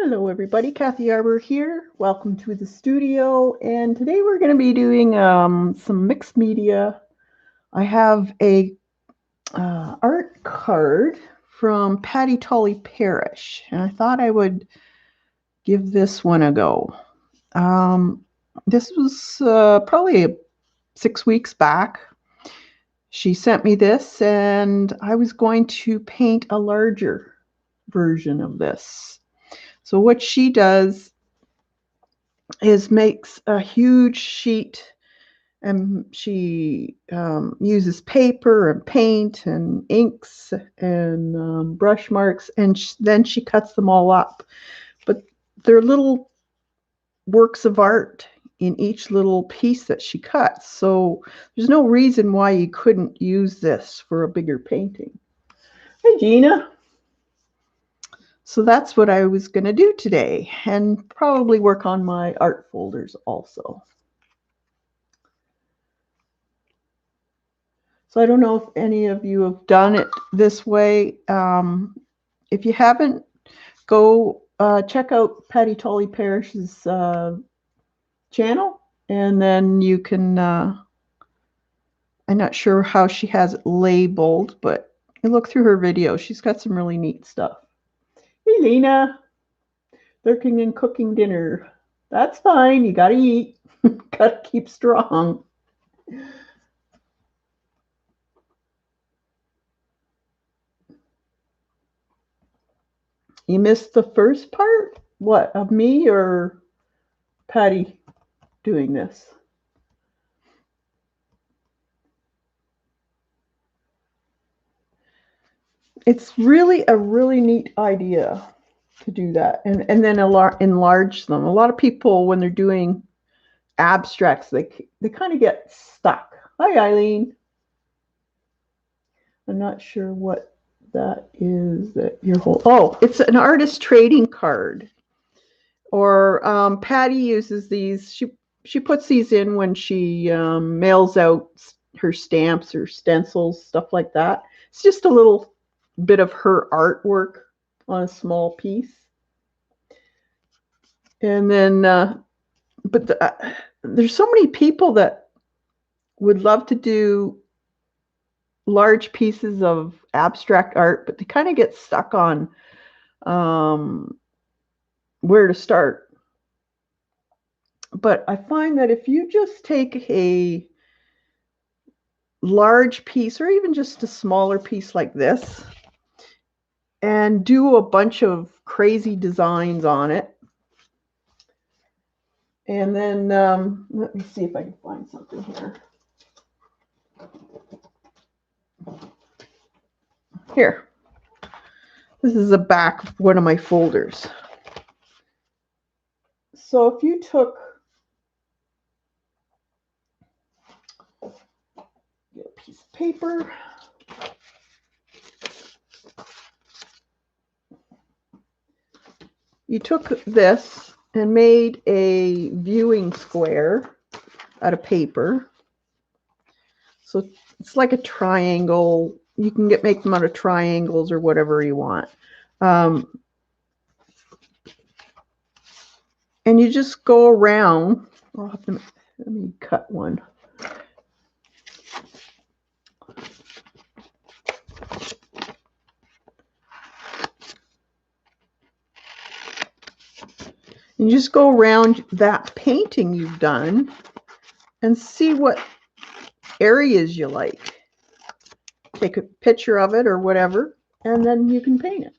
Hello everybody, Kathy Arbor here. Welcome to the studio, and today we're going to be doing some mixed media. I have a art card from Patty Tully Parish, and I thought I would give this one a go. This was probably 6 weeks back. She sent me this, and I was going to paint a larger version of this. So what she does is makes a huge sheet, and she uses paper and paint and inks and brush marks, and then she cuts them all up. But they're little works of art in each little piece that she cuts. So there's no reason why you couldn't use this for a bigger painting. Hi, Gina. So that's what I was going to do today, and probably work on my art folders also. So I don't know if any of you have done it this way. If you haven't, go check out Patty Tully Parish's channel, and then you can, I'm not sure how she has it labeled, but you look through her videos. She's got some really neat stuff. Hey, Lena. Lurking and cooking dinner. That's fine. You got to eat. Got to keep strong. You missed the first part? What, of me or Patty doing this? It's really a really neat idea to do that, and then enlarge them. A lot of people, when they're doing abstracts, they kind of get stuck. Hi, Eileen. I'm not sure what that is that you're holding. Oh, it's an artist trading card. Or Patty uses these. She puts these in when she mails out her stamps or stencils, stuff like that. It's just a little bit of her artwork on a small piece. And then, there's so many people that would love to do large pieces of abstract art, but they kind of get stuck on where to start. But I find that if you just take a large piece, or even just a smaller piece like this, and do a bunch of crazy designs on it, and then let me see if I can find something here. Here. This is the back of one of my folders. So if you took, get a piece of paper, you took this and made a viewing square out of paper. So it's like a triangle. You can make them out of triangles or whatever you want. And you just go around. I'll have to, let me cut one. And you just go around that painting you've done and see what areas you like. Take a picture of it or whatever, and then you can paint it.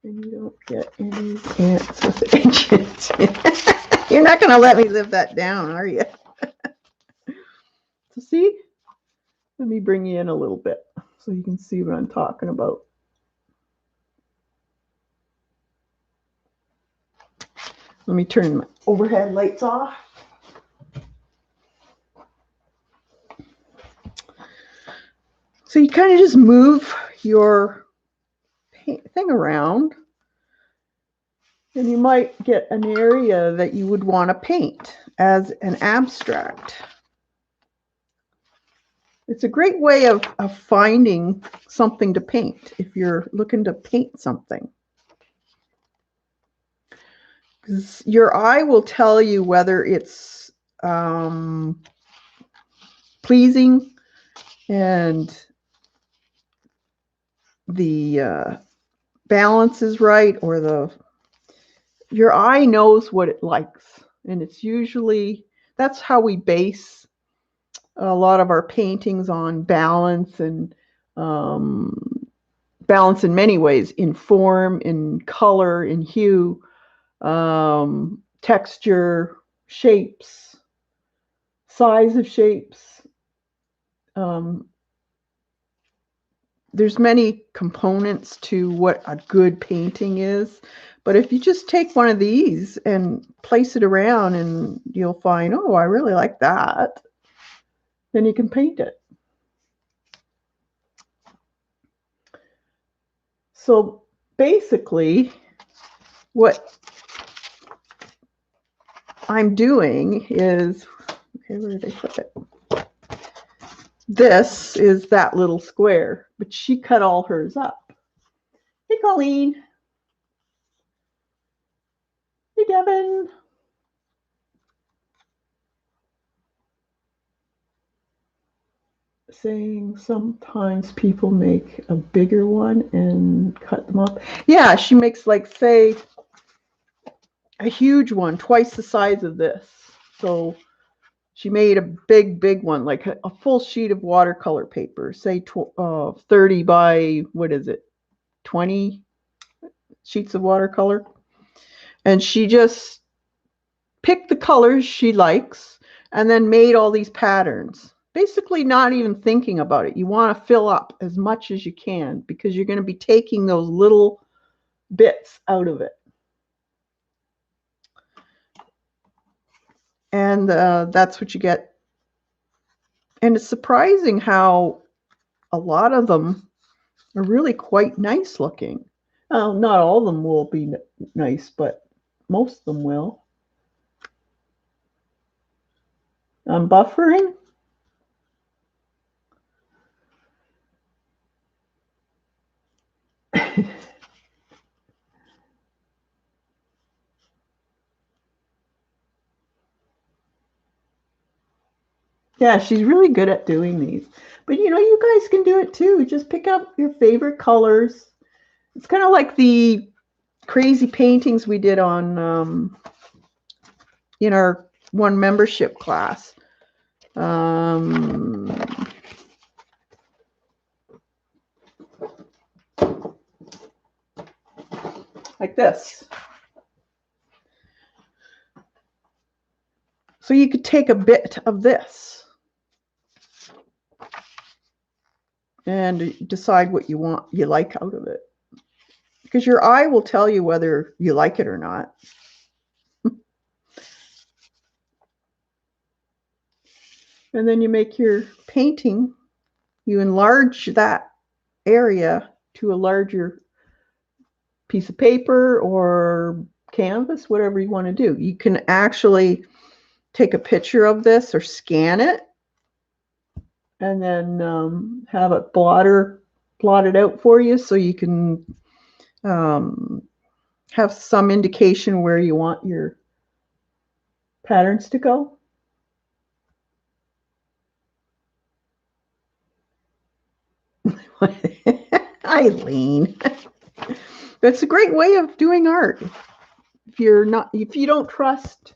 And you don't get any ants with inches. You're not going to let me live that down, are you? So see? Let me bring you in a little bit so you can see what I'm talking about. Let me turn my overhead lights off. So you kind of just move your thing around, and you might get an area that you would want to paint as an abstract. It's a great way of finding something to paint if you're looking to paint something. 'Cause your eye will tell you whether it's pleasing and the balance is right, or your eye knows what it likes. And it's usually, that's how we base a lot of our paintings, on balance, and balance in many ways, in form, in color, in hue, texture, shapes, size of shapes. There's many components to what a good painting is. But if you just take one of these and place it around, and you'll find, oh, I really like that, then you can paint it. So basically, what I'm doing is, okay, where did I put it? This is that little square, but she cut all hers up. Hey, Colleen. Hey, Devin. Saying sometimes people make a bigger one and cut them up. Yeah, she makes, like, say, a huge one, twice the size of this. So she made a big one, like a full sheet of watercolor paper, say 30 by, what is it, 20 sheets of watercolor. And she just picked the colors she likes and then made all these patterns. Basically not even thinking about it. You want to fill up as much as you can, because you're going to be taking those little bits out of it. And that's what you get. And it's surprising how a lot of them are really quite nice looking. Not all of them will be nice, but most of them will. I'm buffering. Yeah, she's really good at doing these. But you guys can do it too. Just pick up your favorite colors. It's kind of like the crazy paintings we did on in our one membership class. Like this. So you could take a bit of this and decide what you like out of it. Because your eye will tell you whether you like it or not. And then you make your painting. You enlarge that area to a larger piece of paper or canvas, whatever you want to do. You can actually take a picture of this or scan it, and then have it blotted out for you, so you can have some indication where you want your patterns to go. Eileen. That's a great way of doing art. If you don't trust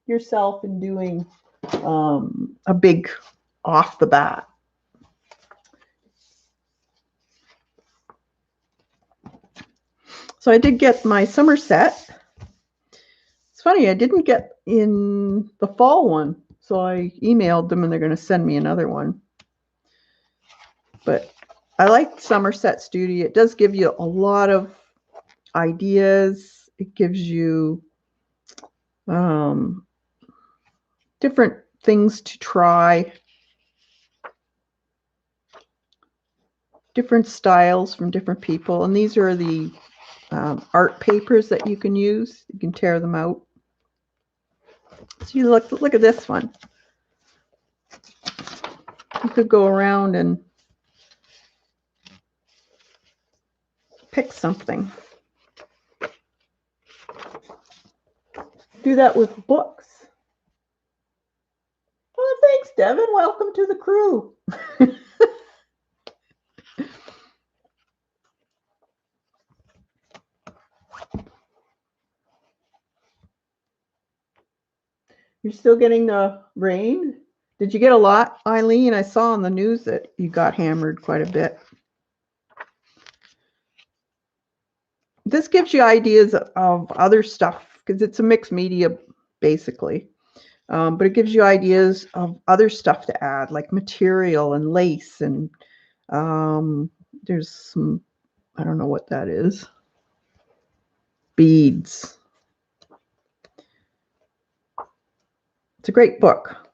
yourself in doing a big off the bat. So I did get my summer set. It's funny, I didn't get in the fall one, so I emailed them and they're going to send me another one. But I like Somerset Studio. It does give you a lot of ideas. It gives you different things to try, different styles from different people. And these are the art papers that you can use. You can tear them out. So you look at this one. You could go around and pick something. do that with books. Oh, thanks, Devin. Welcome to the crew. You're still getting the rain? Did you get a lot, Eileen? I saw on the news that you got hammered quite a bit. This gives you ideas of other stuff because it's a mixed media, basically. But it gives you ideas of other stuff to add, like material and lace. And there's some, I don't know what that is. Beads. It's a great book.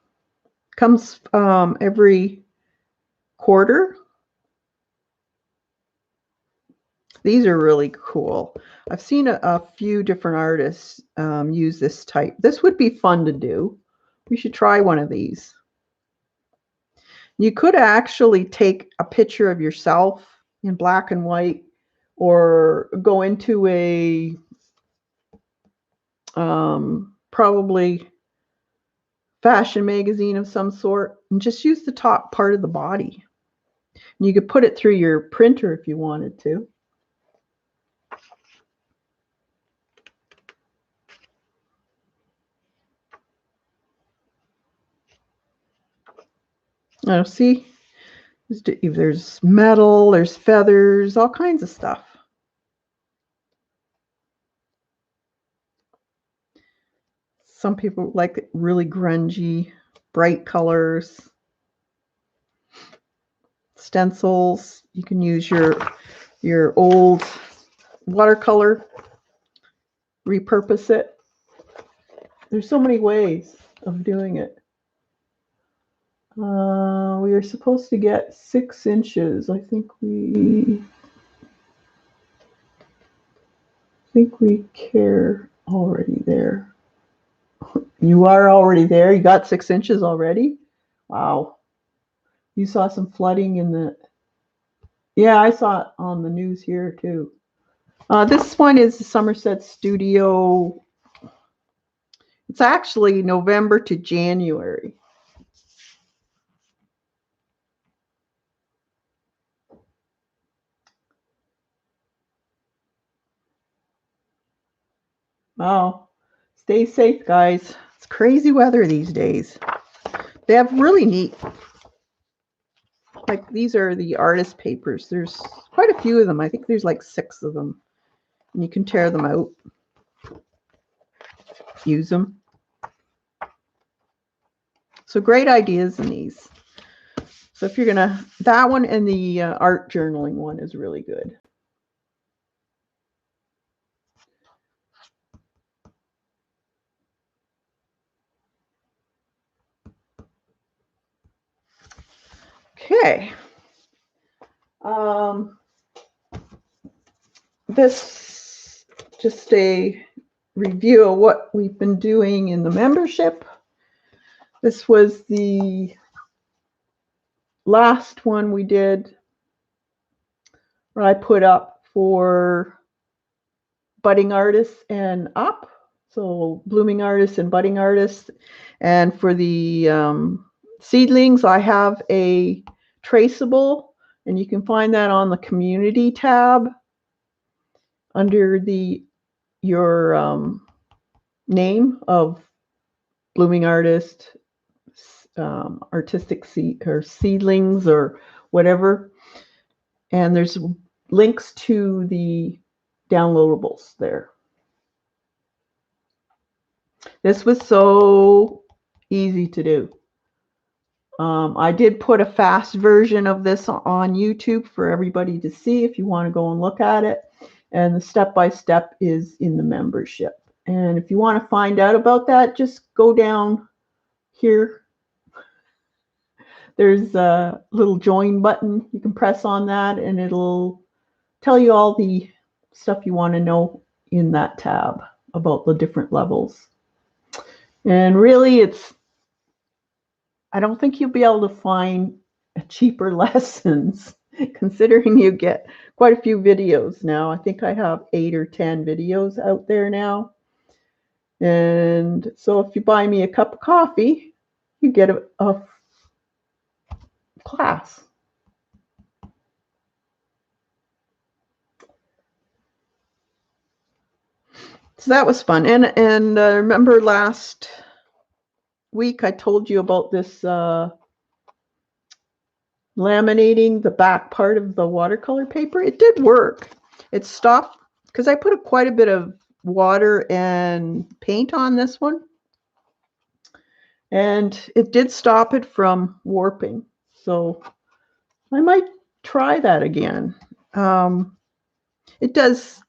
Comes every quarter. These are really cool. I've seen a few different artists use this type. This would be fun to do. We should try one of these. You could actually take a picture of yourself in black and white or go into a probably fashion magazine of some sort and just use the top part of the body. And you could put it through your printer if you wanted to. Now, see, there's metal, there's feathers, all kinds of stuff. Some people like really grungy, bright colors. Stencils. You can use your old watercolor, repurpose it. There's so many ways of doing it. We are supposed to get 6 inches. I think we care already there. You are already there? You got 6 inches already? Wow. You saw some flooding in the... Yeah, I saw it on the news here too. This one is the Somerset Studio. It's actually November to January. Wow. Stay safe, guys. It's crazy weather these days. They have really neat, like these are the artist papers. There's quite a few of them. I think there's like 6 of them. And you can tear them out. Use them. So great ideas in these. So if you're gonna, that one and the art journaling one is really good. Okay. This just a review of what we've been doing in the membership. This was the last one we did where I put up for budding artists and up. So blooming artists and budding artists. And for the seedlings, I have a traceable, and you can find that on the community tab under your name of blooming artist, artistic seedlings or whatever. And there's links to the downloadables there. This was so easy to do. I did put a fast version of this on YouTube for everybody to see if you want to go and look at it. And the step-by-step is in the membership. And if you want to find out about that, just go down here. There's a little join button. You can press on that and it'll tell you all the stuff you want to know in that tab about the different levels. And really, I don't think you'll be able to find cheaper lessons, considering you get quite a few videos now. I think I have 8 or 10 videos out there now. And so if you buy me a cup of coffee, you get a class. So that was fun. And remember last week I told you about this laminating the back part of the watercolor paper. It did work. It stopped because I put quite a bit of water and paint on this one. And it did stop it from warping. So I might try that again. It does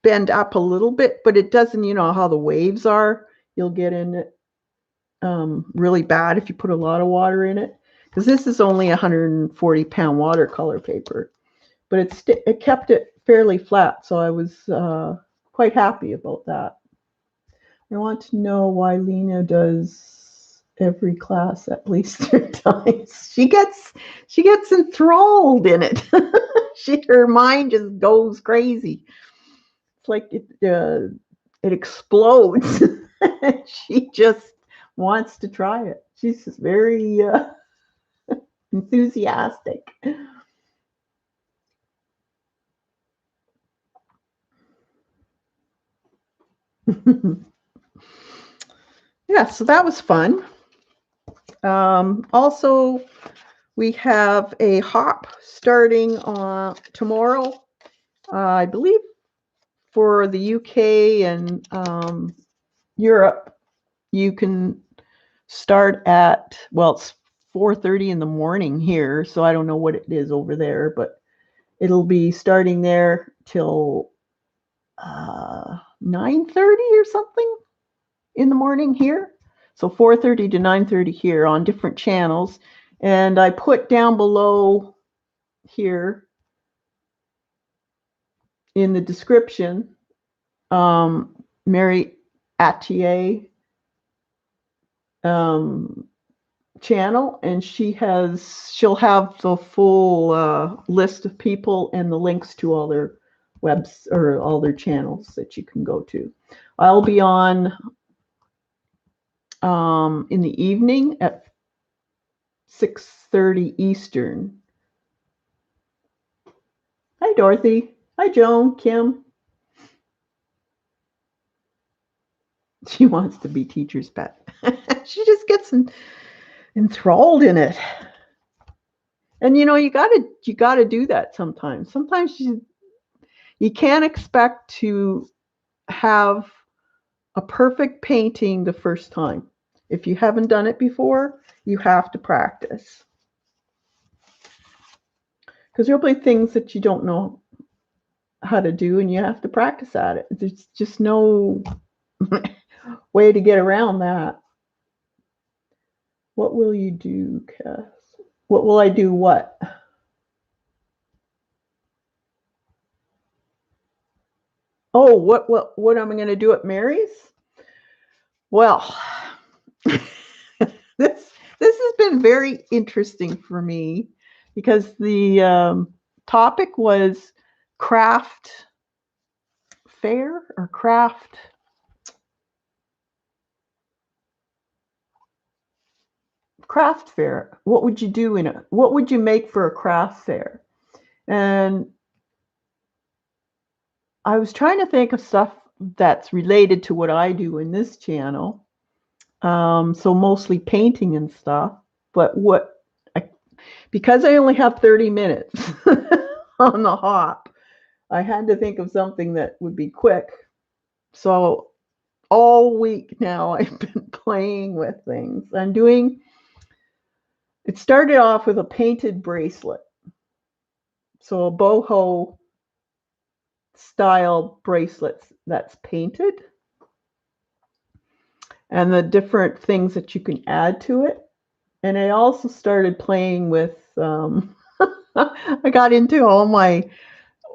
bend up a little bit, but it doesn't, you know how the waves are. You'll get in it really bad if you put a lot of water in it. Because this is only 140-pound watercolor paper. But it kept it fairly flat, so I was quite happy about that. I want to know why Lena does every class at least 3 times. She gets enthralled in it. Her mind just goes crazy. It's like it explodes. She just wants to try it. She's just very enthusiastic. Yeah, so that was fun. Also, we have a hop starting on tomorrow, I believe, for the UK and Europe. You can start at, well, it's 4:30 in the morning here, so I don't know what it is over there, but it'll be starting there till 9:30 or something in the morning here. So 4:30 to 9:30 here on different channels. And I put down below here in the description TheMeriAtelier channel, and she'll have the full list of people and the links to all their webs or all their channels that you can go to. I'll be on in the evening at 6:30 Eastern. Hi, Dorothy. Hi, Joan, Kim. She wants to be teacher's pet. She just gets enthralled in it. And you know, you gotta do that sometimes. Sometimes you can't expect to have a perfect painting the first time. If you haven't done it before, you have to practice. Because there'll be things that you don't know how to do and you have to practice at it. There's just no way to get around that. What will you do, Cass? What will I do what? Oh, what am I going to do at Mary's? Well, this has been very interesting for me because the topic was craft fair or craft fair. What would you do in it? What would you make for a craft fair? And I was trying to think of stuff that's related to what I do in this channel. So mostly painting and stuff. But because I only have 30 minutes on the hop, I had to think of something that would be quick. So all week now I've been playing with things. It started off with a painted bracelet. So a boho style bracelet that's painted. And the different things that you can add to it. And I also started playing with, I got into all my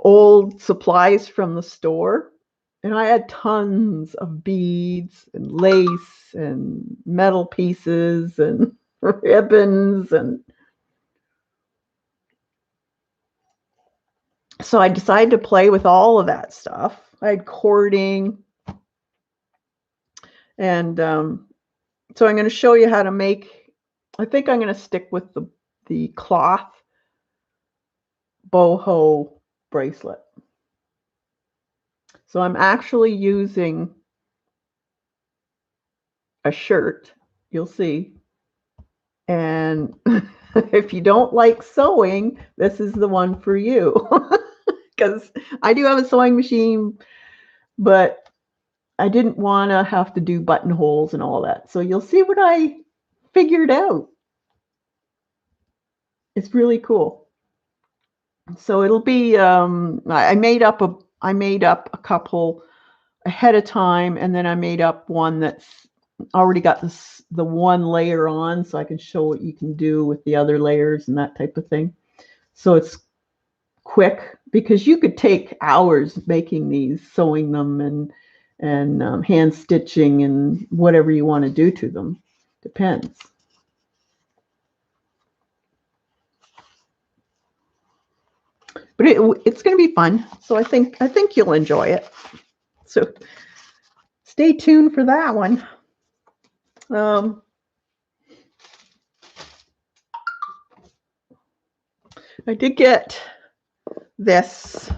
old supplies from the store. And I had tons of beads and lace and metal pieces and ribbons. And so I decided to play with all of that stuff. I had cording. And so I'm going to show you how to make, I think I'm going to stick with the cloth boho bracelet. So I'm actually using a shirt, you'll see. And if you don't like sewing, this is the one for you. Because I do have a sewing machine, but I didn't want to have to do buttonholes and all that. So you'll see what I figured out. It's really cool. So it'll be I made up a couple ahead of time, and then I made up one that's already got the one layer on, so I can show what you can do with the other layers and that type of thing. So it's quick, because you could take hours making these, sewing them and hand stitching and whatever you want to do to them. Depends. But it's going to be fun. So I think you'll enjoy it. So stay tuned for that one. I did get this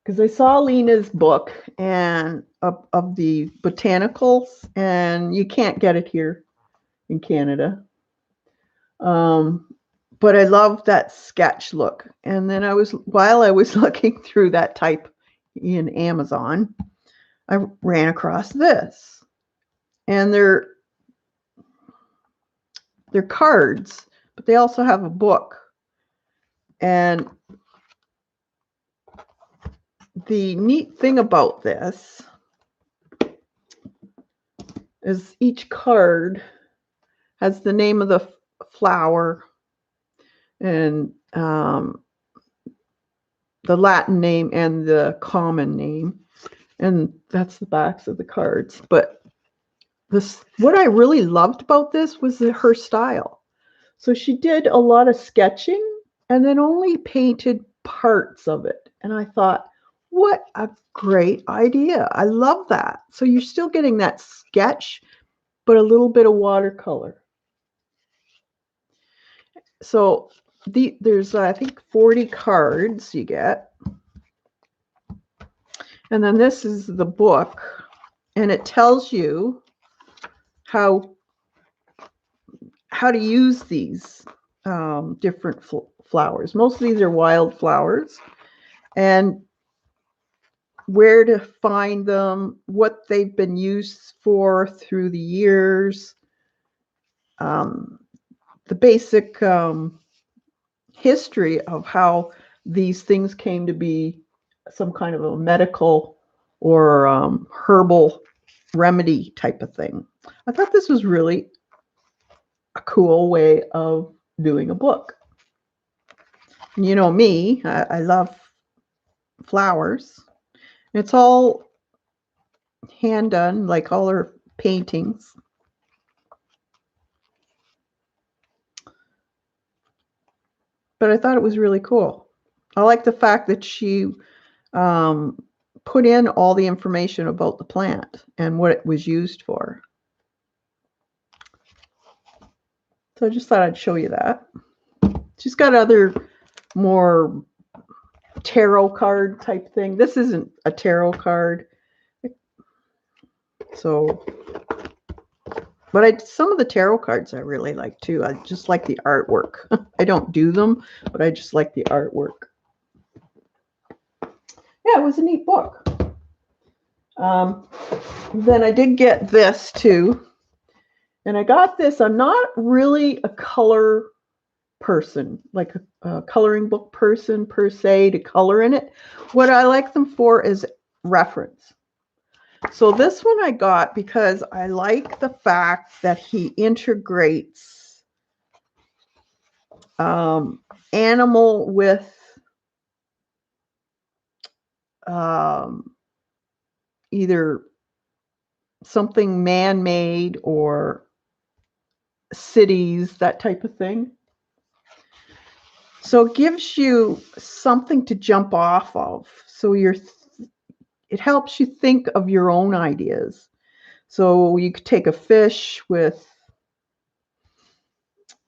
because I saw Lena's book and of the botanicals, and you can't get it here in Canada. But I love that sketch look. And then while I was looking through that type in Amazon, I ran across this. And they're cards, but they also have a book. And the neat thing about this is each card has the name of the flower and the Latin name and the common name. And that's the backs of the cards. But what I really loved about this was her style. So she did a lot of sketching and then only painted parts of it. And I thought, what a great idea. I love that. So you're still getting that sketch, but a little bit of watercolor. So there's, I think, 40 cards you get. And then this is the book, and it tells you how to use these different flowers. Most of these are wild flowers, and where to find them, what they've been used for through the years, the basic history of how these things came to be some kind of a medical or herbal remedy type of thing. I thought this was really a cool way of doing a book. You know me, I love flowers. It's all hand done, like all her paintings. But I thought it was really cool. I like the fact that she put in all the information about the plant and what it was used for. So I just thought I'd show you that. She's got other more tarot card type thing. This isn't a tarot card. So, but some of the tarot cards I really like too. I just like the artwork. I don't do them, but I just like the artwork. Yeah, it was a neat book. Then I did get this too. And I got this. I'm not really a color person, like a coloring book person per se, to color in it. What I like them for is reference. So this one I got because I like the fact that he integrates animal with either something man-made or cities, that type of thing. So it gives you something to jump off of. So it helps you think of your own ideas. So you could take a fish with,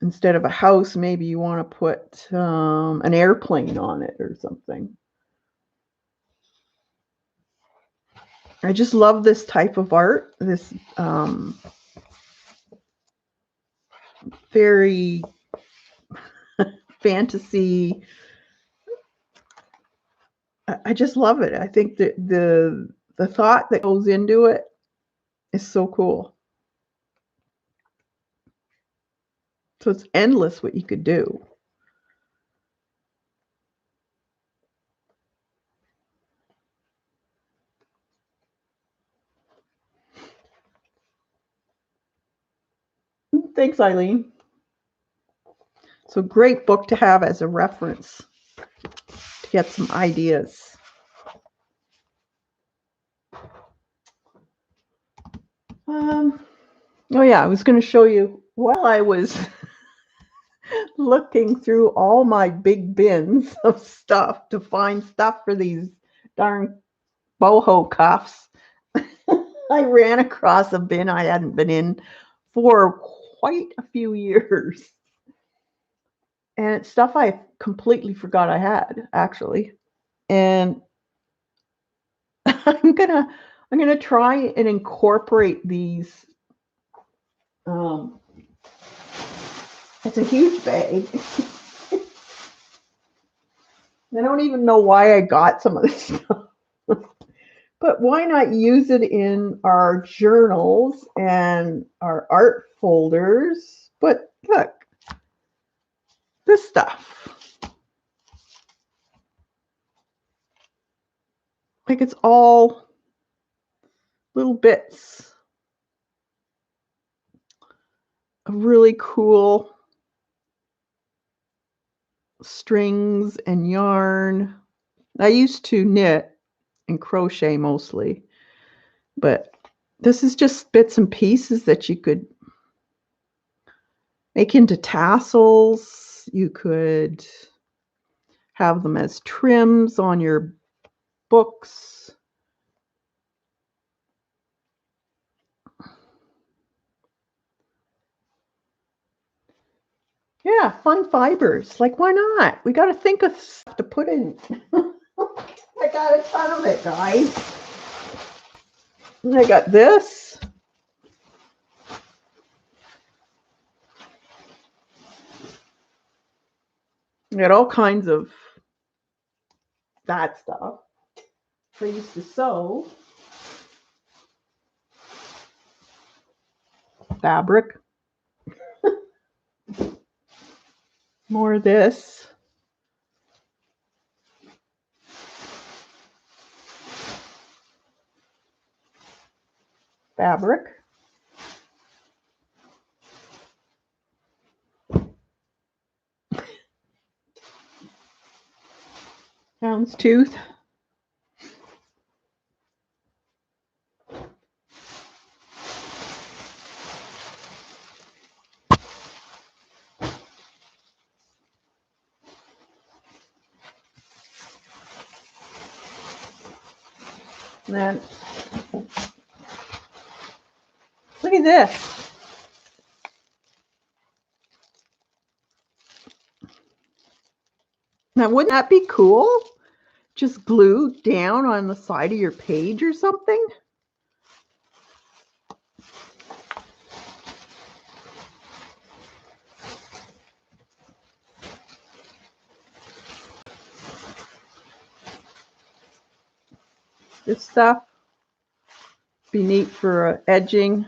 instead of a house, maybe you want to put an airplane on it or something. I just love this type of art, this very fantasy. I just love it. I think that the thought that goes into it is so cool. So it's endless what you could do. Thanks, Eileen. So great book to have as a reference to get some ideas. Oh yeah, I was going to show you while I was looking through all my big bins of stuff to find stuff for these darn boho cuffs. I ran across a bin I hadn't been in for quite a few years. And it's stuff I completely forgot I had, actually. And I'm gonna try and incorporate these. It's a huge bag. I don't even know why I got some of this stuff. But why not use it in our journals and our art folders? But look, this stuff. Like it's all little bits of really cool strings and yarn. I used to knit and crochet mostly, but this is just bits and pieces that you could make into tassels. You could have them as trims on your books. Yeah, fun fibers. Like, why not? We got to think of stuff to put in. I got a ton of it, guys. And I got this. I got all kinds of that stuff. I used to sew. Fabric. More of this. Fabric. Houndstooth. And then, look at this. Now, wouldn't that be cool? Just glued down on the side of your page or something? This stuff be neat for edging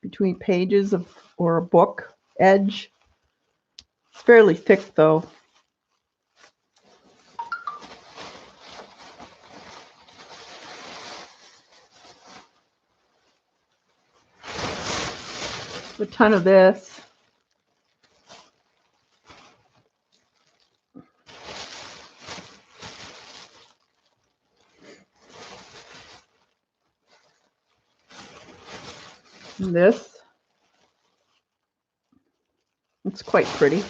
between pages of or a book edge. It's fairly thick though. A ton of this. And this. It's quite pretty.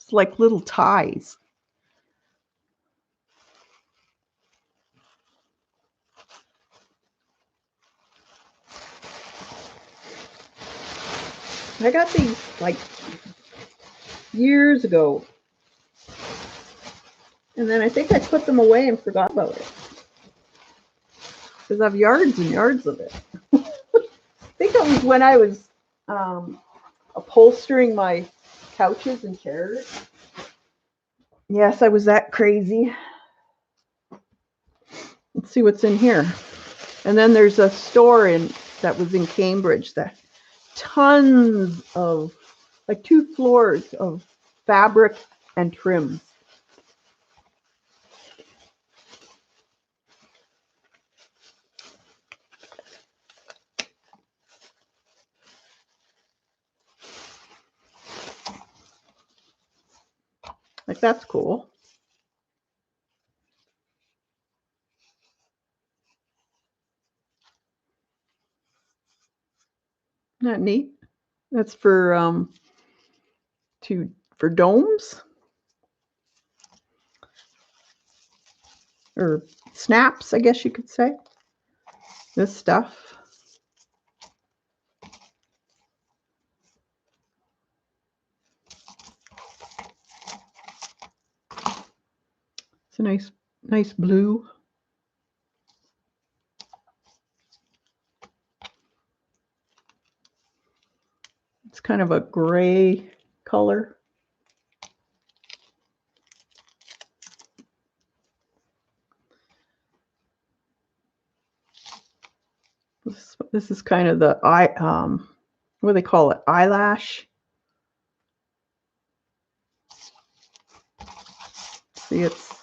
It's like little ties. I got these like years ago. And then I think I put them away and forgot about it. Because I have yards and yards of it. I think it was when I was upholstering my couches and chairs. Yes, I was that crazy. Let's see what's in here. And then there's a store that was in Cambridge that tons of, like 2 floors of fabric and trims. Like, that's cool. Isn't that neat? That's for domes or snaps, I guess you could say. This stuff. It's a nice blue. It's kind of a gray color. This is kind of the what do they call it? Eyelash. See, it's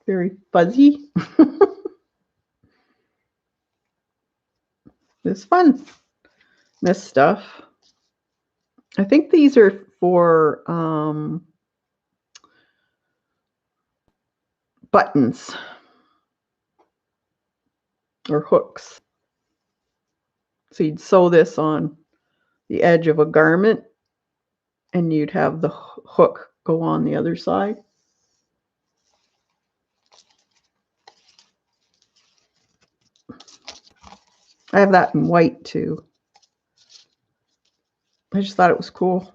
very fuzzy. It's fun. This stuff. I think these are for buttons or hooks. So you'd sew this on the edge of a garment and you'd have the hook go on the other side. I have that in white too. I just thought it was cool.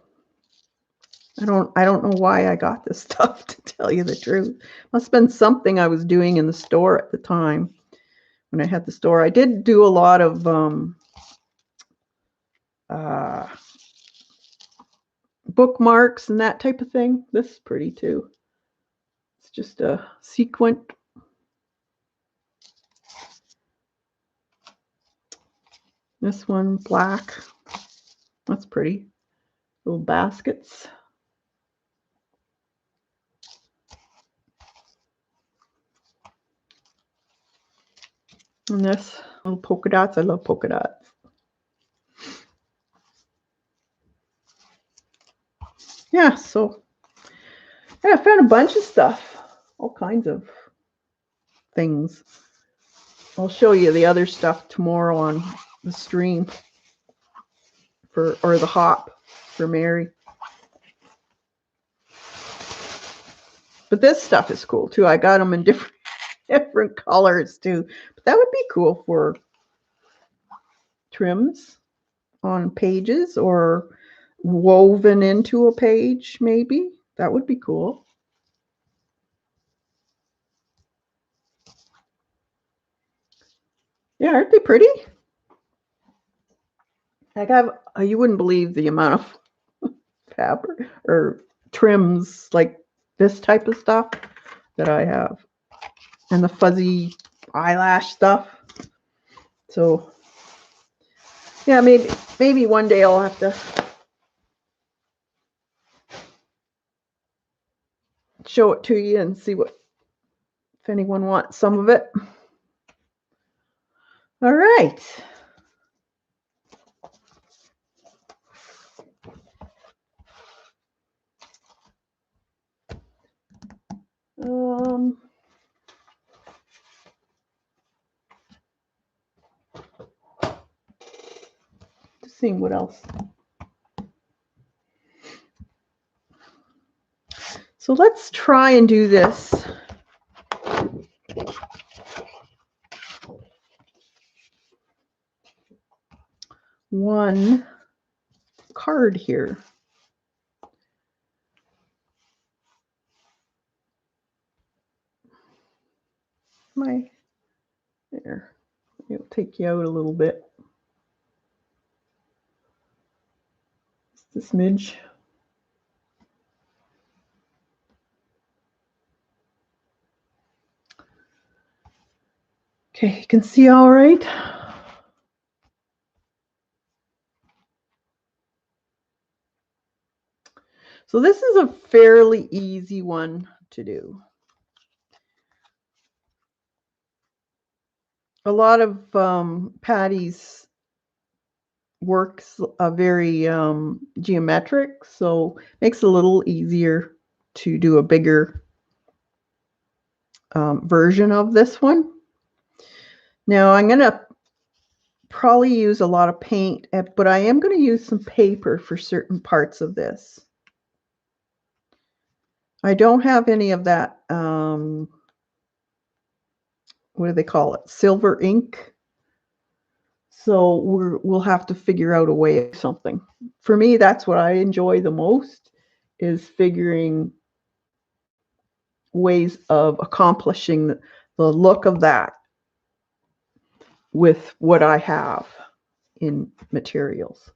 I don't know why I got this stuff, to tell you the truth. Must have been something I was doing in the store at the time when I had the store. I did do a lot of bookmarks and that type of thing. This is pretty too. It's just a sequin. This one, black. That's pretty. Little baskets. And this, little polka dots. I love polka dots. Yeah, so yeah, I found a bunch of stuff. All kinds of things. I'll show you the other stuff tomorrow on the stream or the hop for Mary. But this stuff is cool too. I got them in different colors too. But that would be cool for trims on pages or woven into a page, maybe. That would be cool. Yeah, aren't they pretty? Like you wouldn't believe the amount of fabric or trims like this type of stuff that I have. And the fuzzy eyelash stuff. So yeah, maybe one day I'll have to show it to you and see if anyone wants some of it. All right. Just seeing what else. So let's try and do this. One card here. There. It'll take you out a little bit. Just a smidge. Okay, you can see all right. So this is a fairly easy one to do. A lot of Patty's works are very geometric, so it makes it a little easier to do a bigger version of this one. Now I'm going to probably use a lot of paint, but I am going to use some paper for certain parts of this. I don't have any of that, what do they call it? Silver ink. So we'll have to figure out a way of something. For me, that's what I enjoy the most, is figuring ways of accomplishing the look of that with what I have in materials.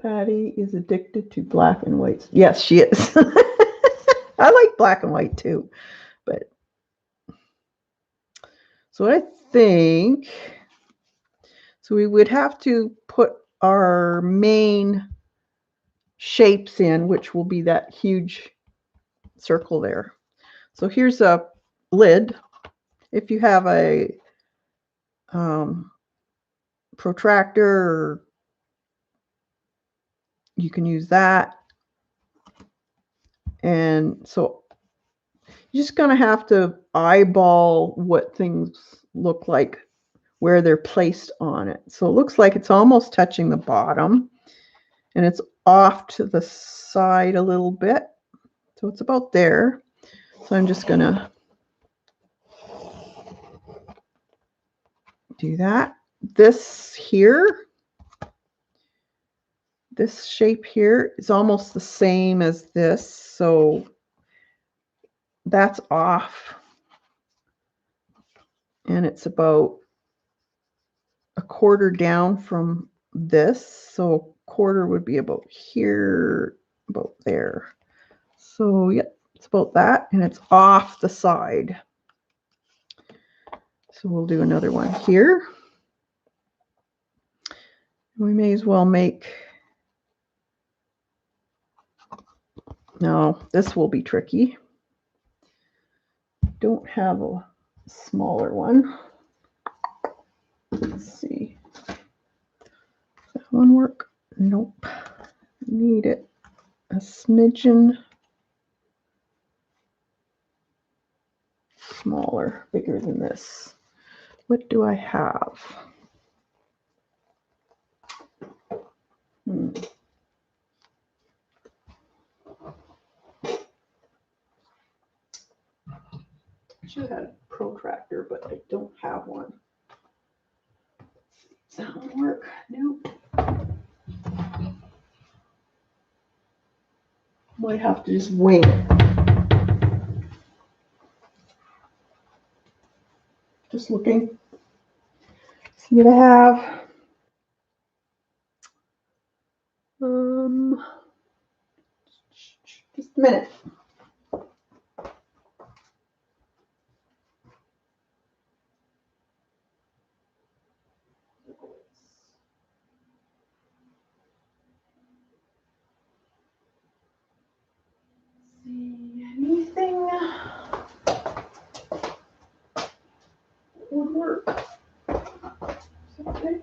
Patty is addicted to black and white. Yes, she is. I like black and white too, but so I think, so we would have to put our main shapes in, which will be that huge circle there. So here's a lid. If you have a protractor, you can use that. And so you're just going to have to eyeball what things look like, where they're placed on it. So it looks like it's almost touching the bottom, and it's off to the side a little bit. So it's about there. So I'm just going to do that. This here, this shape here is almost the same as this. So that's off. And it's about a quarter down from this. So a quarter would be about here, about there. So yeah, it's about that, and it's off the side. So we'll do another one here. We may as well make, no, this will be tricky. Don't have a smaller one. Let's see. Does that one work? Nope. Need it a smidgen smaller, bigger than this. What do I have? I should have had a protractor, but I don't have one. Does that one work? Nope. Might have to just wing it. Just looking. See what I have. Just a minute. See anything would work. Something.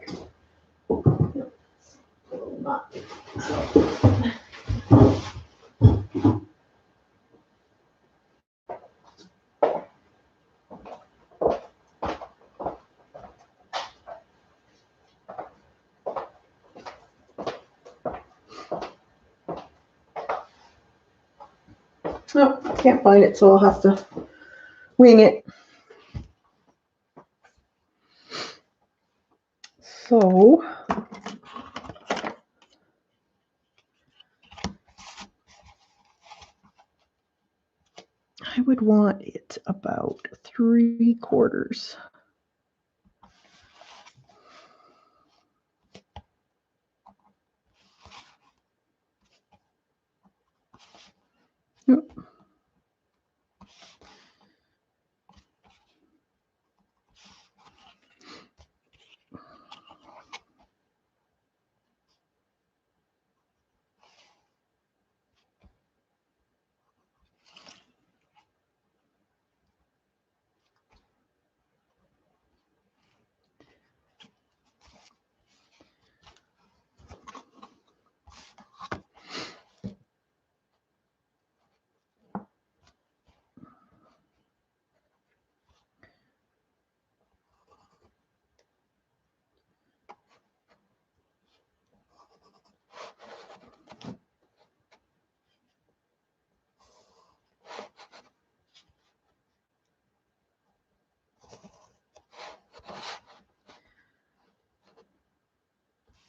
Not. Oh, can't find it, so I'll have to wing it. So I would want it about 3/4. Yep.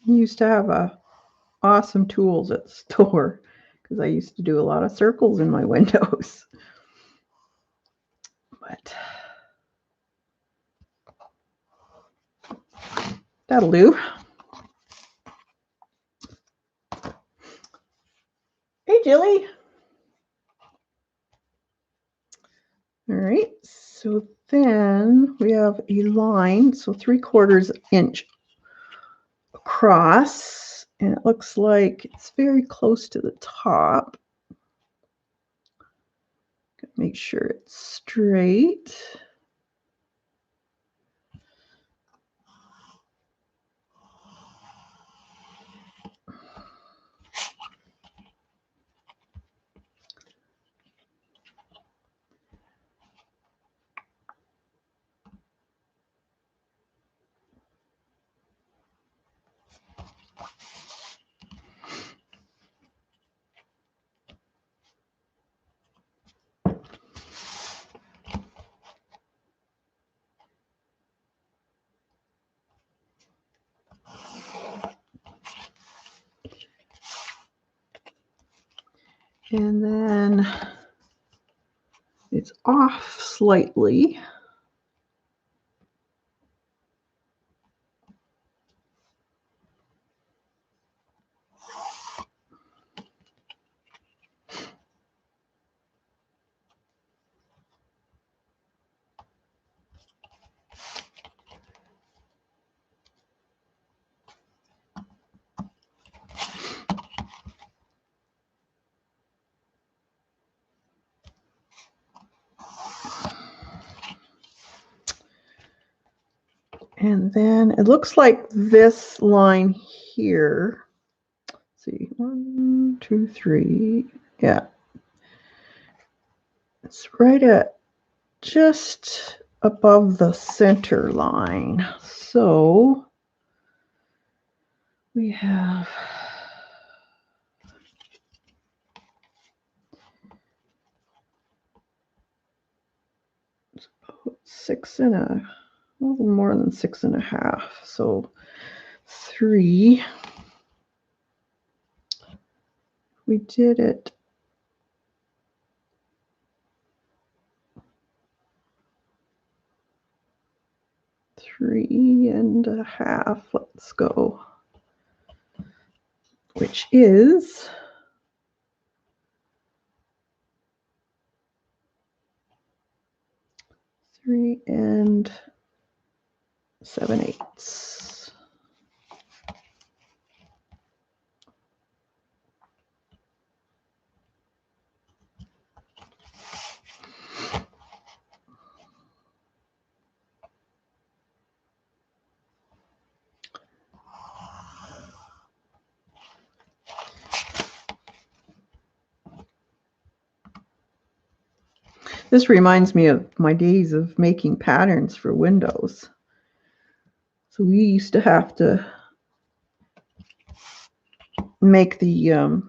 I used to have awesome tools at the store because I used to do a lot of circles in my windows. But that'll do. Hey, Jilly. All right, so then we have a line, so 3/4 inch across, and it looks like it's very close to the top. Make sure it's straight. And then it's off slightly. And then it looks like this line here. Let's see, 1, 2, 3. Yeah. It's right at just above the center line. So we have a little more than 6.5. So 3. We did it 3.5. Let's go. Which is 3 7/8. This reminds me of my days of making patterns for windows. So we used to have to make the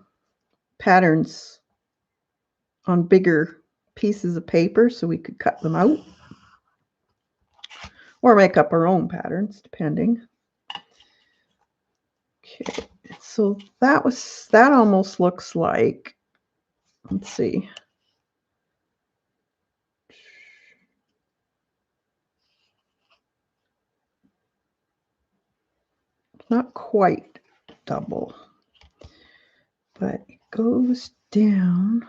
patterns on bigger pieces of paper so we could cut them out or make up our own patterns depending. Okay, so that almost looks like, let's see. Not quite double, but it goes down.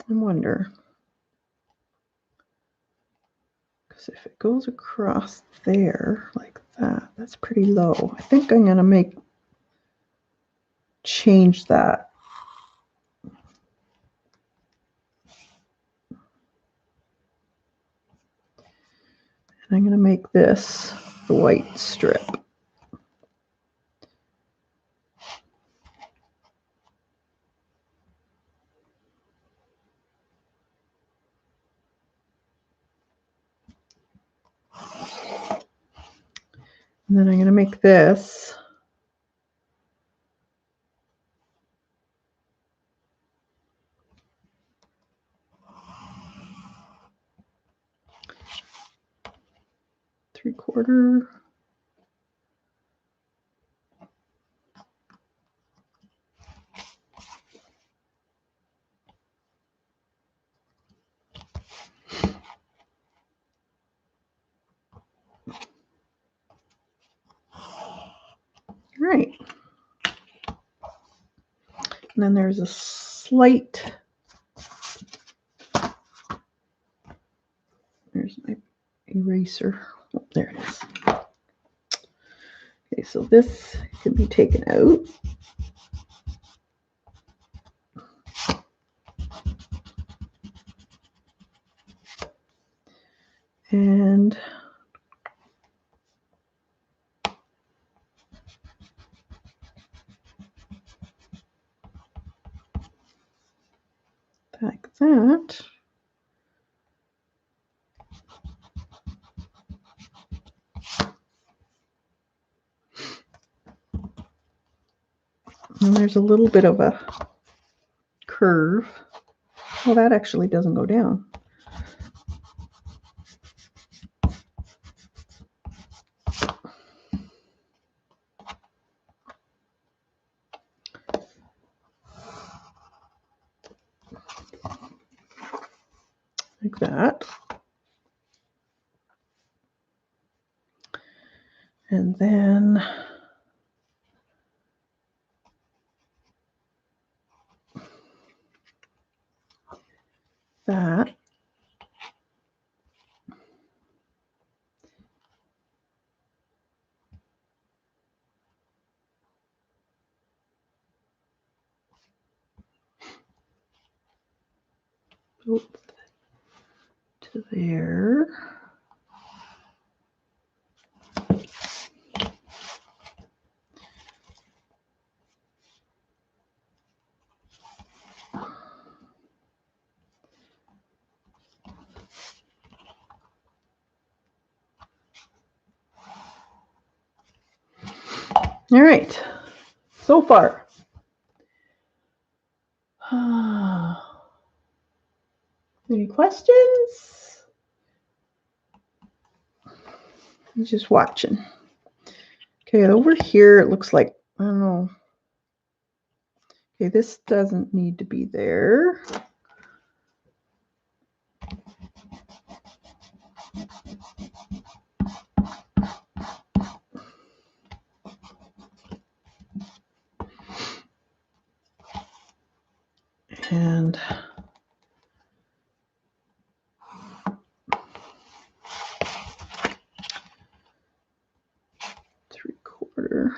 I wonder, because if it goes across there like that, that's pretty low. I think I'm going to change that. And I'm going to make this the white strip. And then I'm going to make this three-quarter. Right. And then there's a slight, there's my eraser. Oh, there it is. Okay, so this can be taken out. And like that. And there's a little bit of a curve. Well, that actually doesn't go down. Like that. And then that. To there. All right, so far. Any questions? I'm just watching. Okay, over here it looks like, I don't know. Okay, this doesn't need to be there. And three-quarter.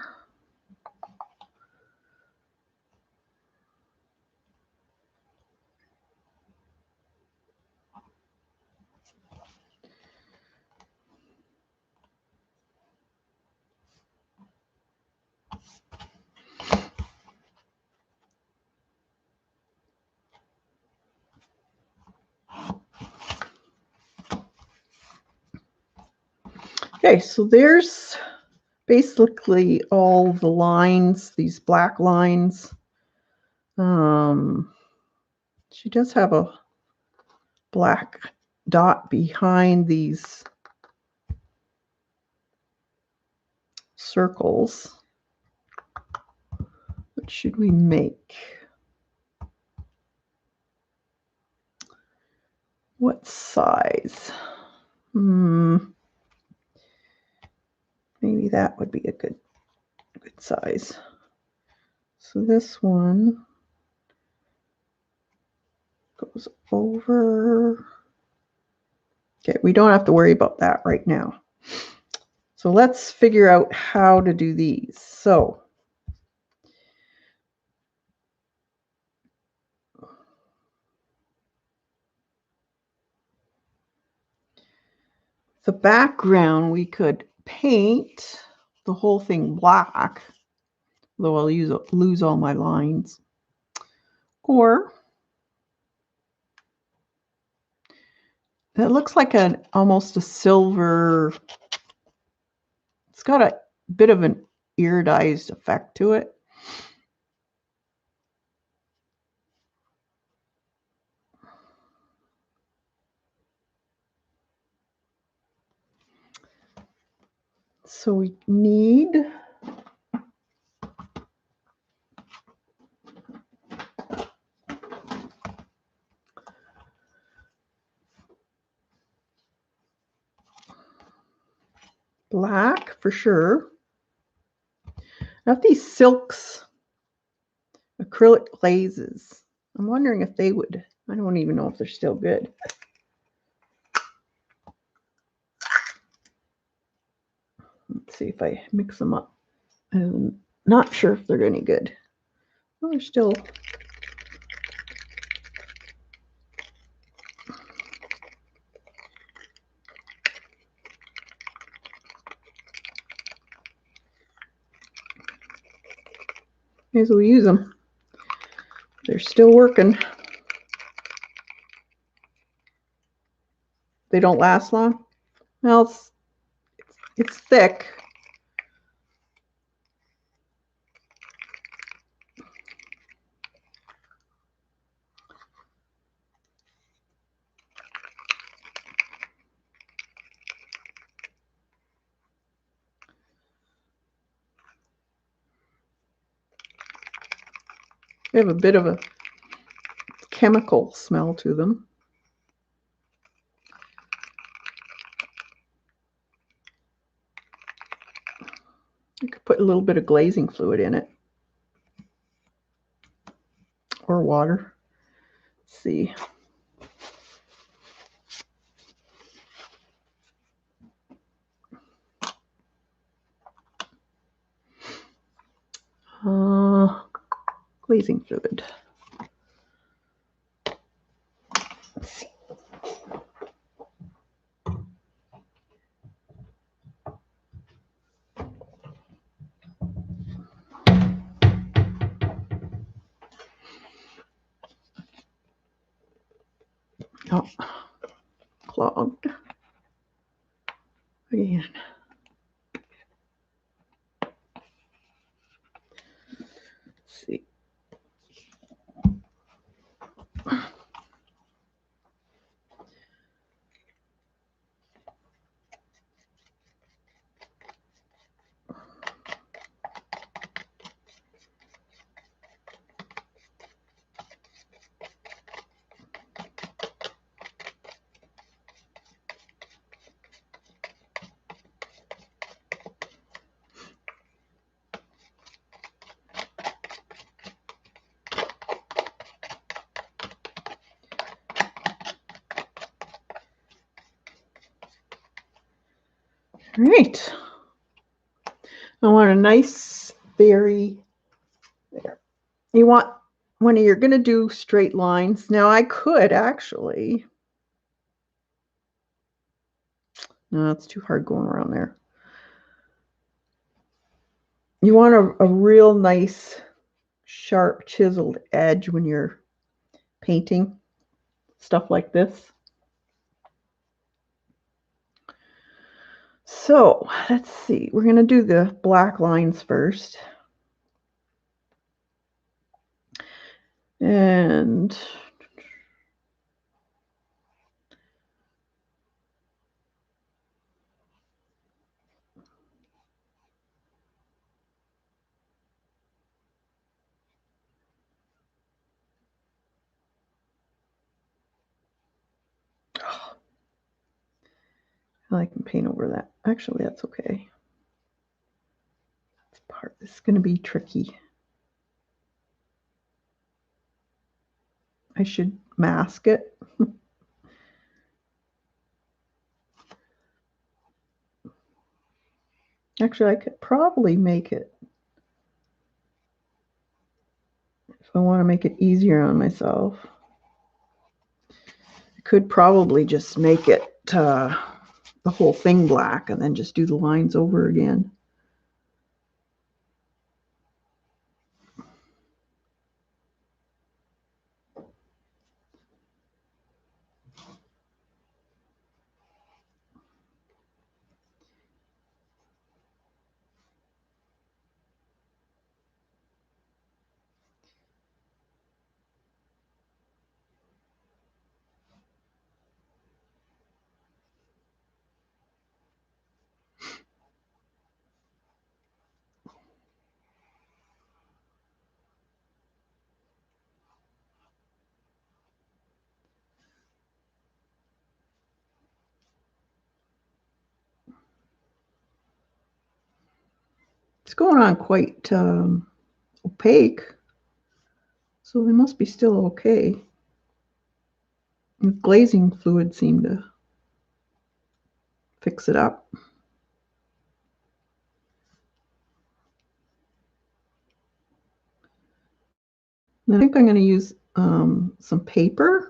Okay, so there's basically all the lines, these black lines She does have a black dot behind these circles. What should we make? What size? Maybe that would be a good size. So this one goes over. Okay, we don't have to worry about that right now. So let's figure out how to do these. So the background, we could paint the whole thing black, though I'll lose all my lines. Or it looks like almost a silver. It's got a bit of an iridized effect to it. So we need black for sure. I have these silks, acrylic glazes. I'm wondering if they would. I don't even know if they're still good. Let's see if I mix them up. I'm not sure if they're any good. Well, they're still. May as well use them. They're still working. They don't last long. Well, it's thick. They have a bit of a chemical smell to them. You could put a little bit of glazing fluid in it. Or water. Let's see. Glazing fluid. Let's see. Oh, clogged again. Let's see. All right. I want a nice, very, there. You want, when you're going to do straight lines, now I could actually, no, it's too hard going around there. You want a real nice, sharp, chiseled edge when you're painting stuff like this. So let's see, we're going to do the black lines first. And I can paint over that. Actually, that's okay. This part is going to be tricky. I should mask it. Actually, I could probably make it, if I want to make it easier on myself, I could probably just make it the whole thing black and then just do the lines over again. It's going on quite opaque, so they must be still okay. The glazing fluid seemed to fix it up. And I think I'm going to use some paper.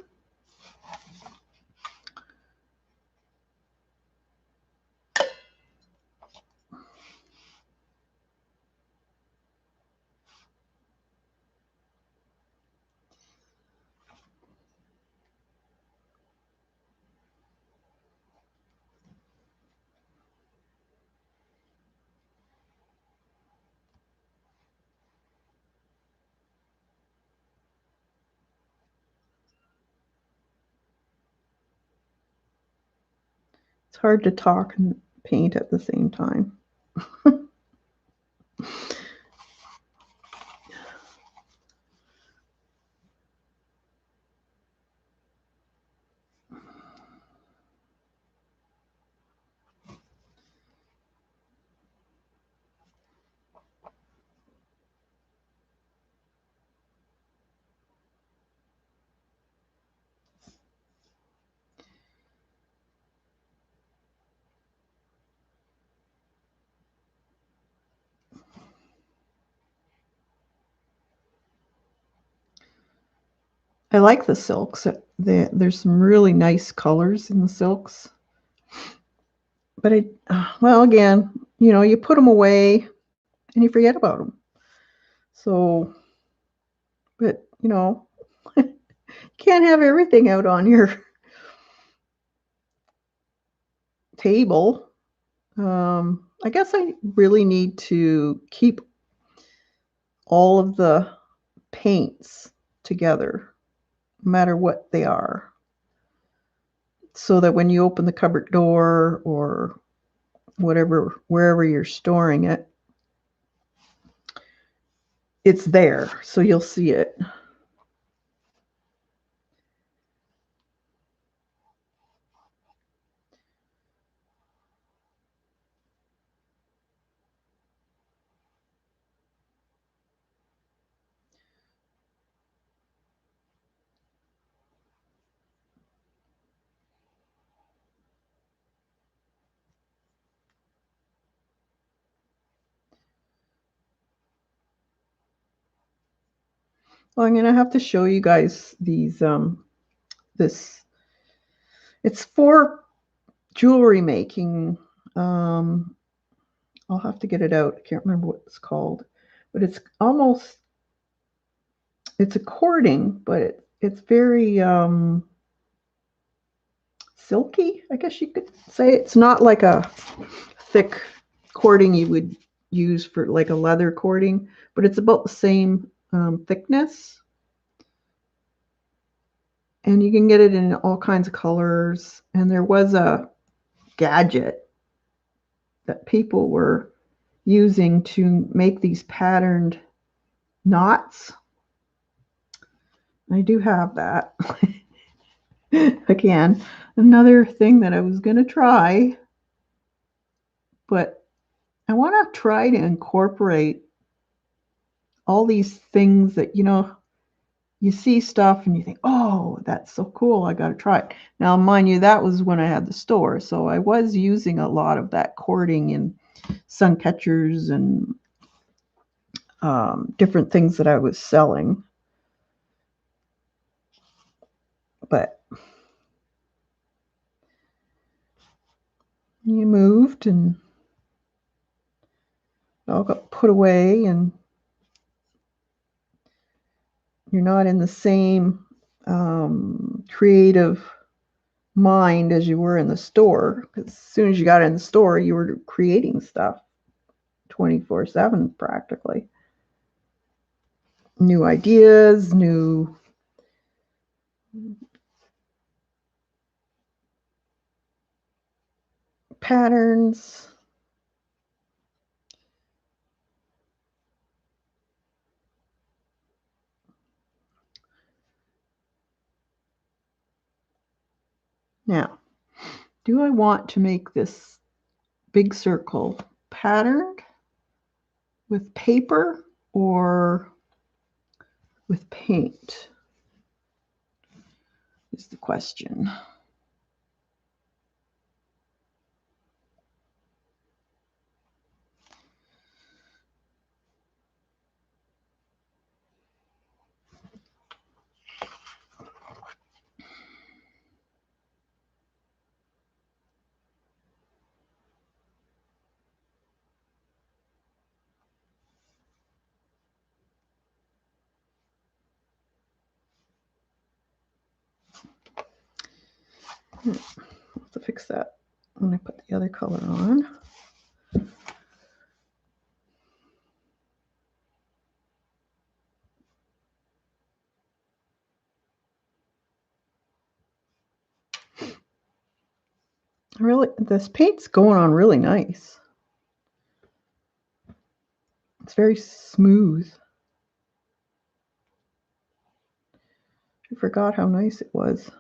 It's hard to talk and paint at the same time. I like the silks. There's some really nice colors in the silks. But well, again, you put them away and you forget about them. So, but you can't have everything out on your table. I guess I really need to keep all of the paints together, no matter what they are, so that when you open the cupboard door or wherever you're storing it, it's there, so you'll see it. Well, I'm going to have to show you guys these, it's for jewelry making. I'll have to get it out. I can't remember what it's called, but it's a cording, but it's very silky, I guess you could say. It's not like a thick cording you would use for like a leather cording, but it's about the same thickness. And you can get it in all kinds of colors. And there was a gadget that people were using to make these patterned knots. I do have that. Again, another thing that I was going to try, but I want to try to incorporate all these things that, you know, you see stuff and you think, oh, that's so cool, I got to try it. Now, mind you, that was when I had the store, so I was using a lot of that cording and sun catchers and different things that I was selling. But you moved and it all got put away, and you're not in the same creative mind as you were in the store. Because as soon as you got in the store, you were creating stuff 24/7 practically. New ideas, new patterns. Now, do I want to make this big circle patterned with paper or with paint? Is the question. I'll have to fix that when I put the other color on. Really, this paint's going on really nice. It's very smooth. I forgot how nice it was.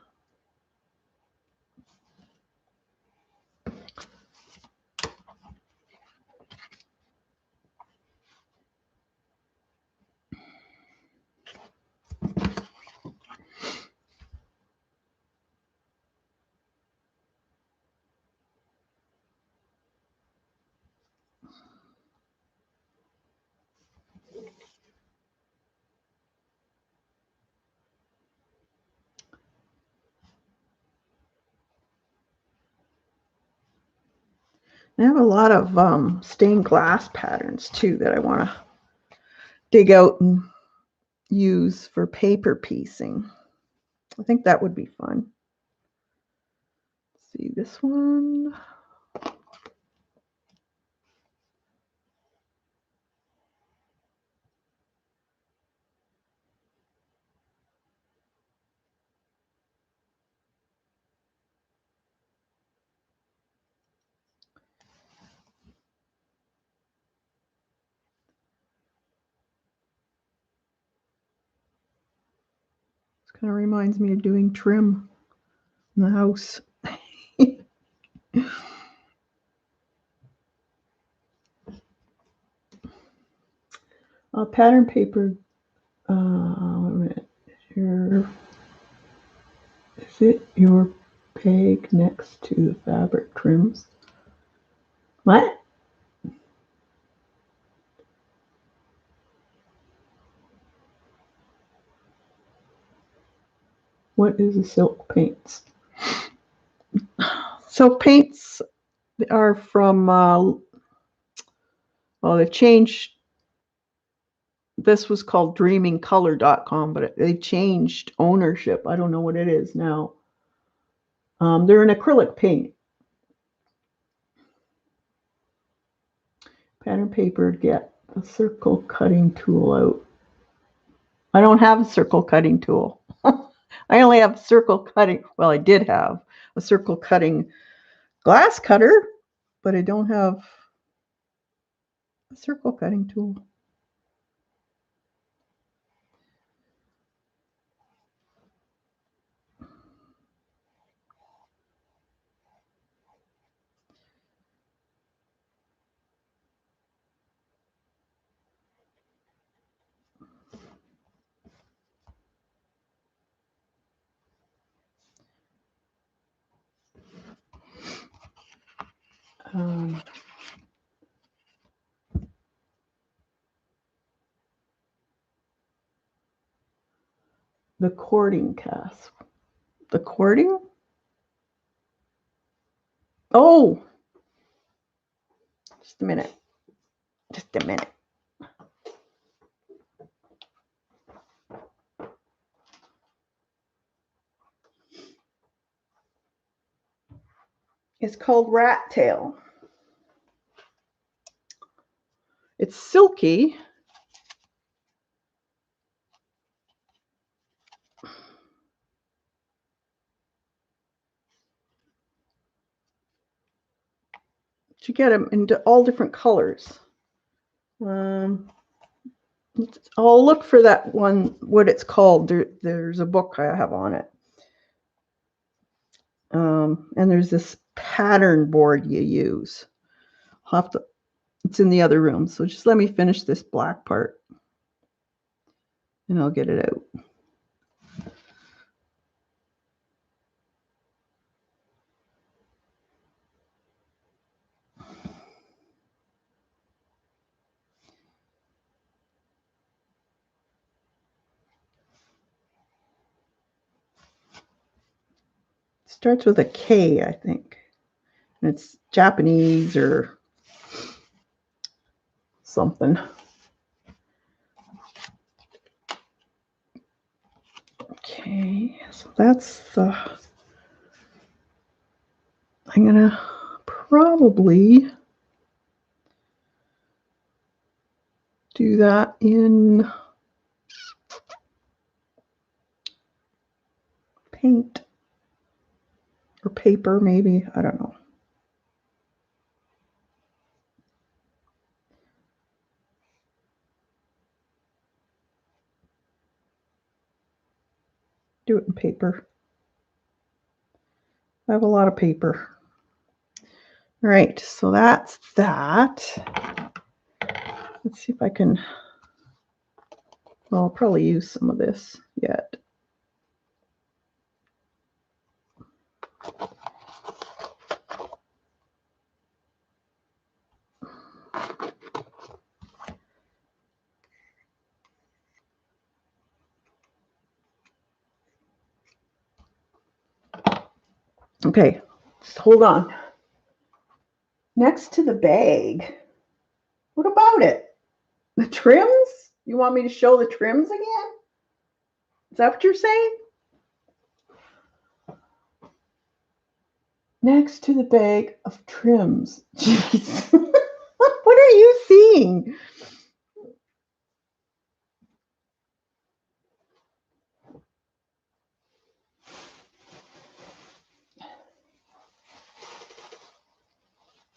I have a lot of stained glass patterns too that I want to dig out and use for paper piecing. I think that would be fun. Let's see this one. Kind of reminds me of doing trim in the house. Pattern paper. Wait a minute. Is it your peg next to the fabric trims? What? What is a silk paints? Silk paints are from, well, they've changed. This was called dreamingcolor.com, but they changed ownership. I don't know what it is now. They're an acrylic paint. Pattern paper, get a circle cutting tool out. I don't have a circle cutting tool. I only have circle cutting. Well, I did have a circle cutting glass cutter, but I don't have a circle cutting tool. The cording cast. The cording? Oh, just a minute. Just a minute. It's called rat tail. It's silky. You get them into all different colors. I'll look for that one, what it's called. There's a book I have on it. And there's this pattern board you use. It's in the other room. So just let me finish this black part and I'll get it out. Starts with a K, I think. And it's Japanese or something. Okay, so that's the. I'm gonna probably do that in paint or paper, maybe. I don't know. Do it in paper. I have a lot of paper. All right, so that's that. Let's see if I can, well, I'll probably use some of this yet. Okay, just hold on. Next to the bag, what about it? The trims? You want me to show the trims again? Is that what you're saying? Next to the bag of trims. Jeez. What are you seeing?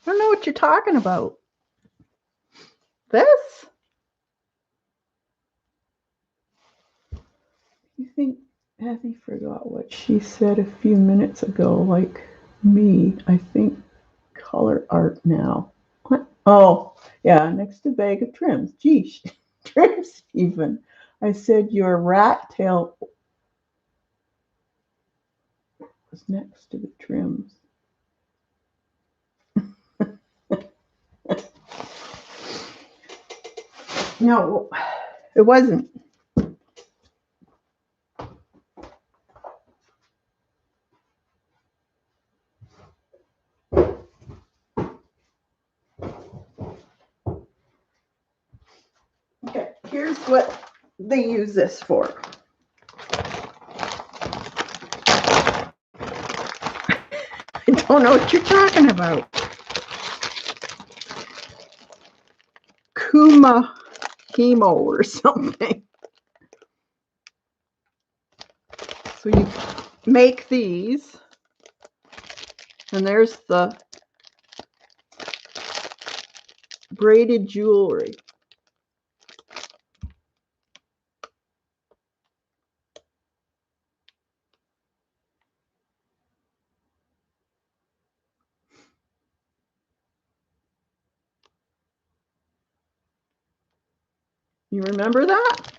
I don't know what you're talking about. This? You think Abby forgot what she said a few minutes ago, like me, I think color art now. What? Oh, yeah, next to bag of trims. Geez, trims even. I said your rat tail was next to the trims. No, it wasn't. Okay, here's what they use this for. I don't know what you're talking about. Kuma Chemo or something. So you make these, and there's the braided jewelry. You remember that?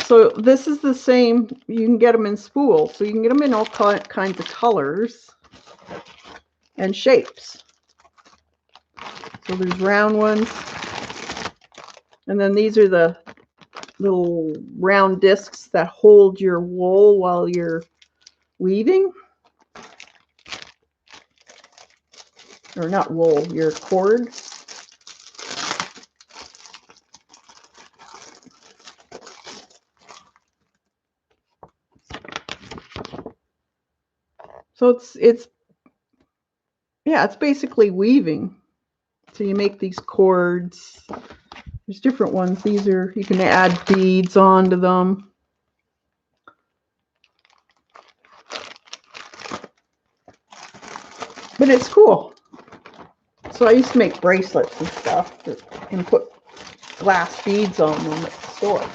So this is the same, you can get them in spools. So you can get them in all kinds of colors and shapes. So there's round ones. And then these are the little round discs that hold your wool while you're weaving. Or not wool, your cord. So it's basically weaving. So you make these cords. There's different ones. These are, you can add beads onto them. But it's cool. So I used to make bracelets and stuff and put glass beads on them at the store.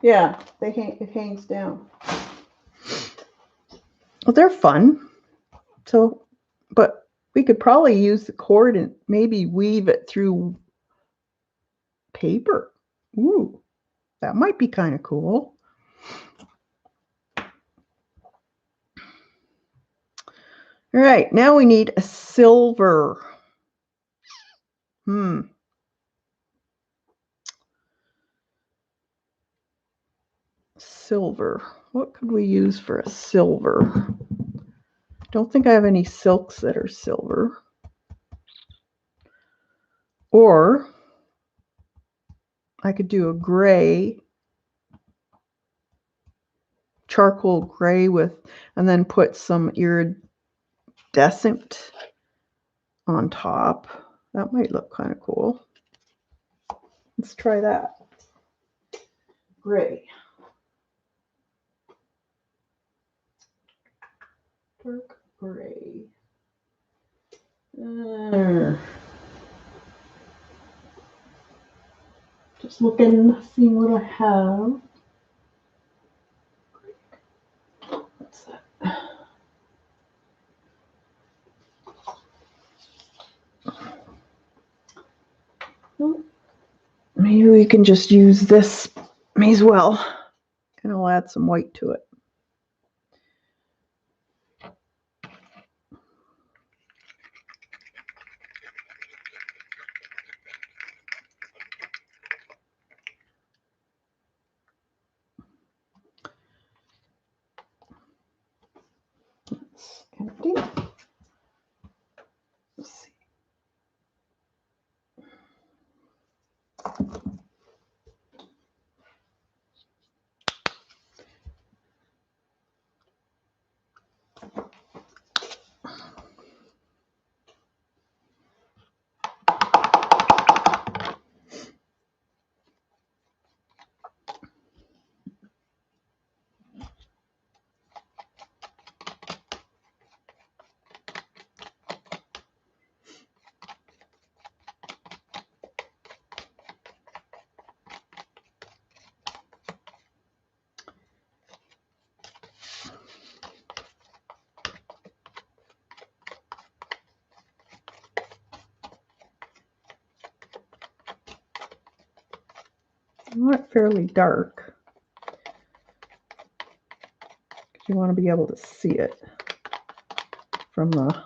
Yeah, it hangs down. Well, they're fun. So, but we could probably use the cord and maybe weave it through paper. Ooh, that might be kind of cool. All right, now we need a silver. Silver. What could we use for a silver? Don't think I have any silks that are silver. Or I could do a gray, charcoal gray with, and then put some iridescent on top. That might look kind of cool. Let's try that. Gray. Dark gray. Just looking, seeing what I have. What's that? Well, maybe we can just use this as well. And I'll add some white to it. It's empty. Let's see. I want it fairly dark because you want to be able to see it from the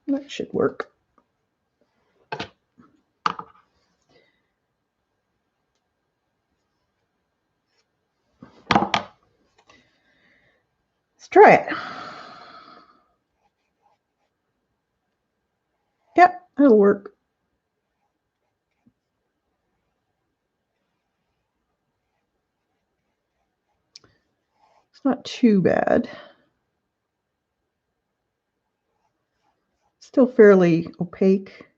that should work. Let's try it. That'll work. It's not too bad. Still fairly opaque,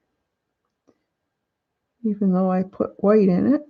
even though I put white in it.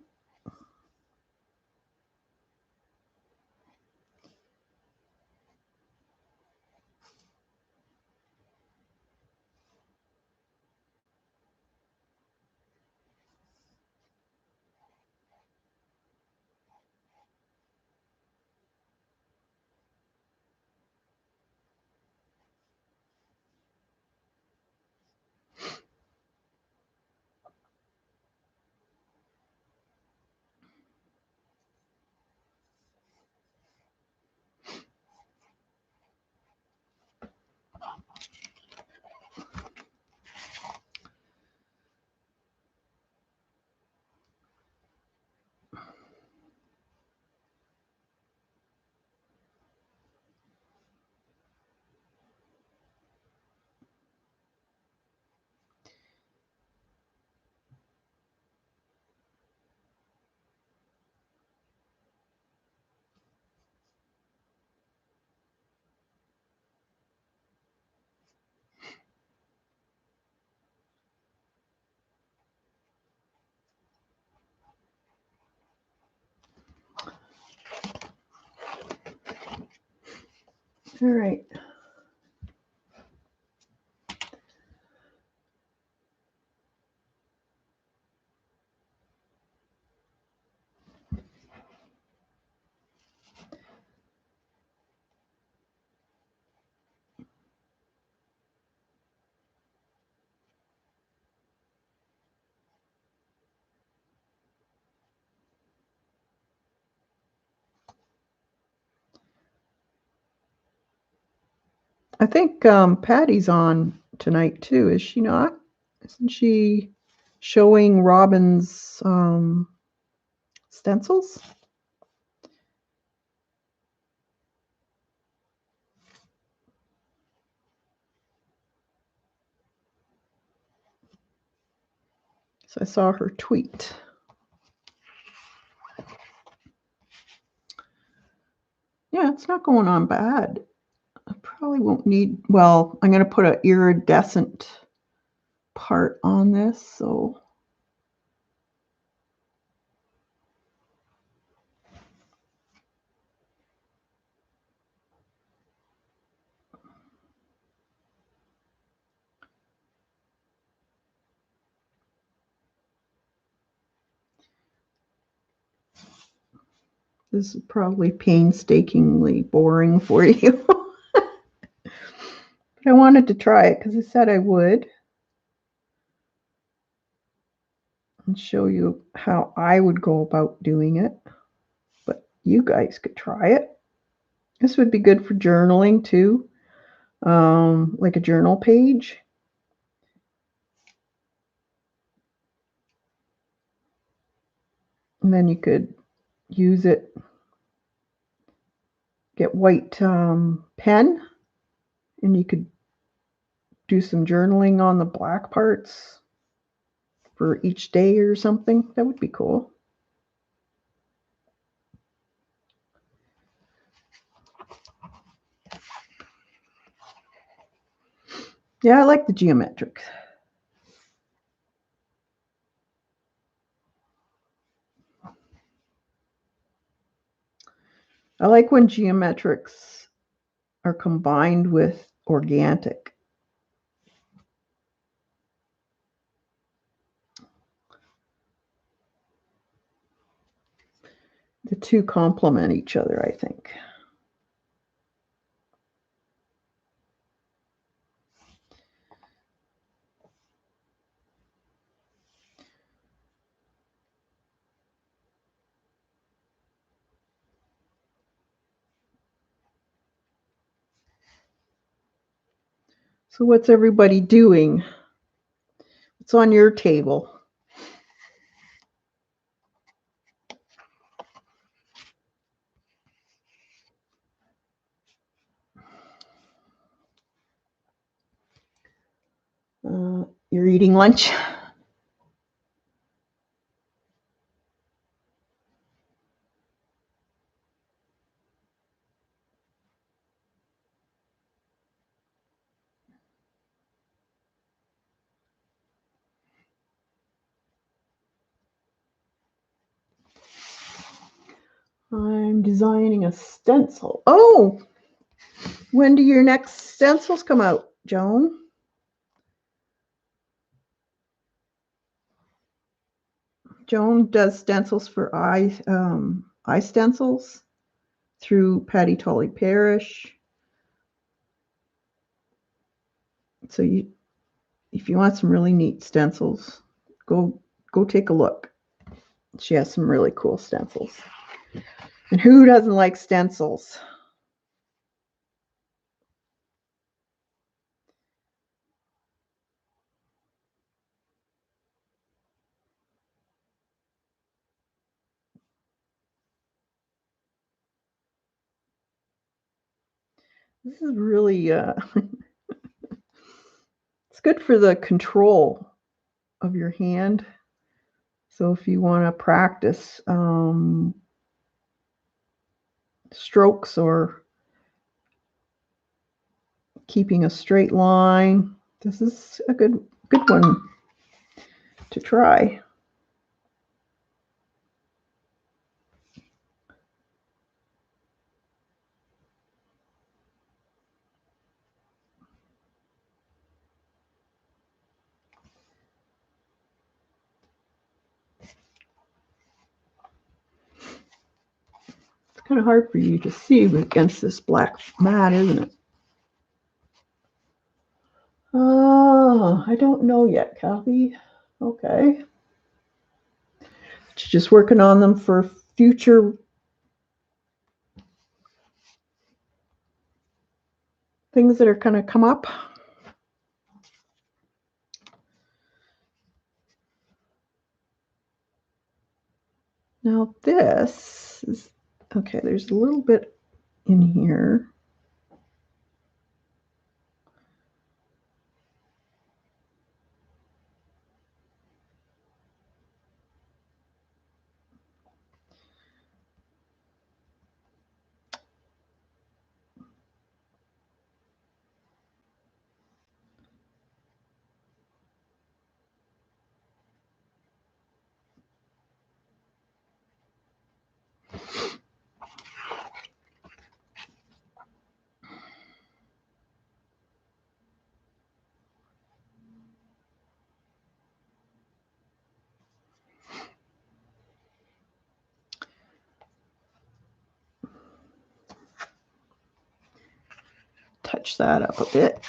All right. I think Patty's on tonight too, is she not? Isn't she showing Robin's stencils? So I saw her tweet. Yeah, it's not going on bad. I probably won't need, well, I'm going to put an iridescent part on this, so this is probably painstakingly boring for you. But I wanted to try it because I said I would. And show you how I would go about doing it. But you guys could try it. This would be good for journaling too, like a journal page. And then you could use it, get white pen, and you could do some journaling on the black parts for each day or something. That would be cool. Yeah, I like the geometrics. I like when geometrics are combined with organic. The two complement each other, I think. So what's everybody doing? What's on your table? You're eating lunch. I'm designing a stencil. Oh, when do your next stencils come out, Joan? Joan does stencils for eye stencils through Patty Tolley Parish. So if you want some really neat stencils, go take a look. She has some really cool stencils. And who doesn't like stencils? This is really, it's good for the control of your hand. So if you want to practice strokes or keeping a straight line, this is a good one to try. It's kind of hard for you to see against this black mat, isn't it? Oh, I don't know yet, Kathy. Okay. Just working on them for future things that are going to come up. Now this is, okay, there's a little bit in here. Touch that up a bit.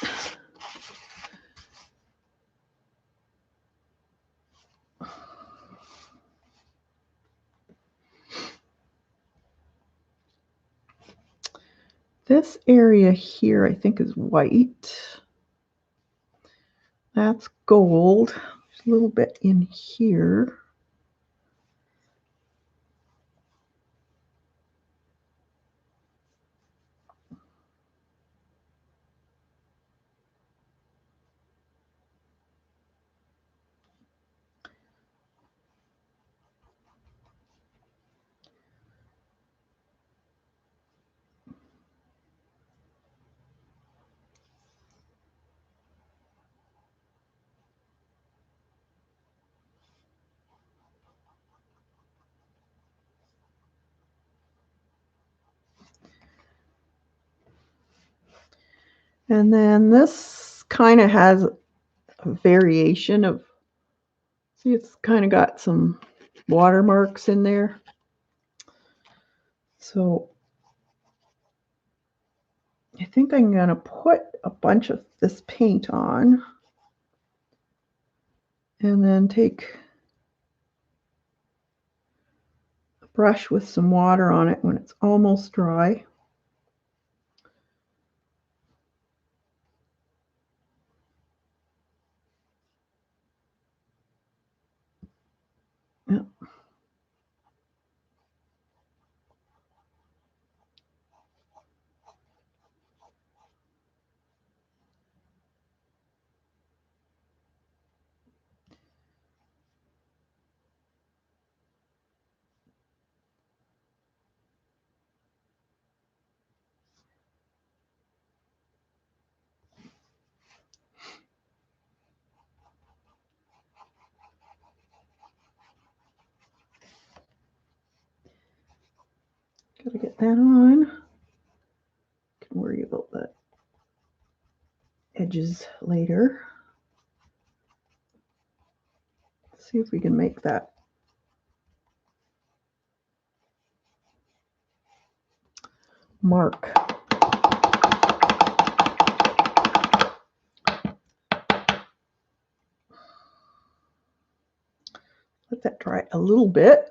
This area here, I think, is white. That's gold. There's a little bit in here. And then this kind of has a variation of, see, it's kind of got some watermarks in there. So I think I'm going to put a bunch of this paint on and then take a brush with some water on it when it's almost dry. Yeah. that on. Can worry about the edges later. Let's see if we can make that mark. Let that dry a little bit.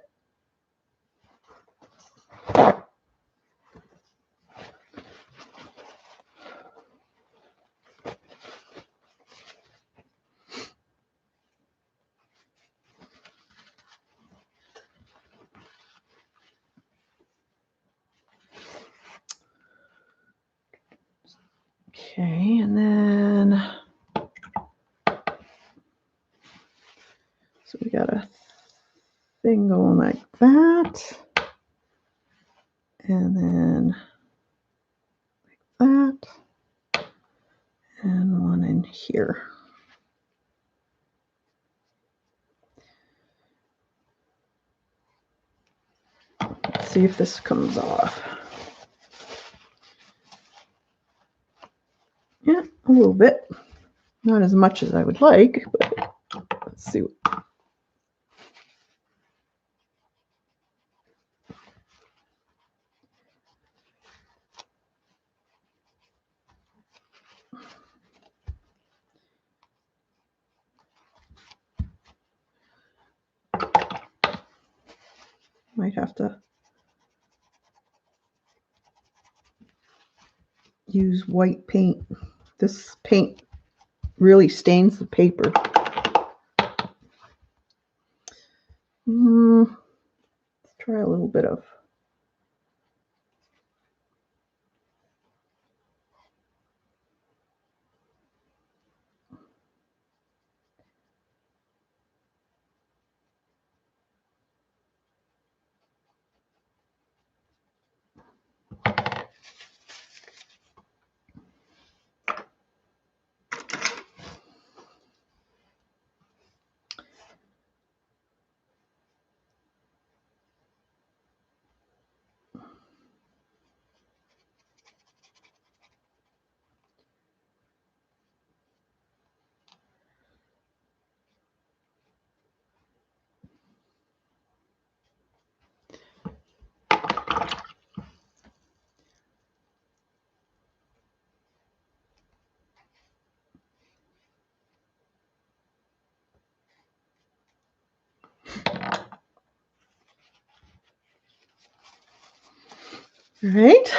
Okay, and then so we got a thing going like that, and then like that, and one in here. Let's see if this comes off. Yeah, a little bit. Not as much as I would like, but let's see. Might have to use white paint. This paint really stains the paper. Let's try a little bit of right.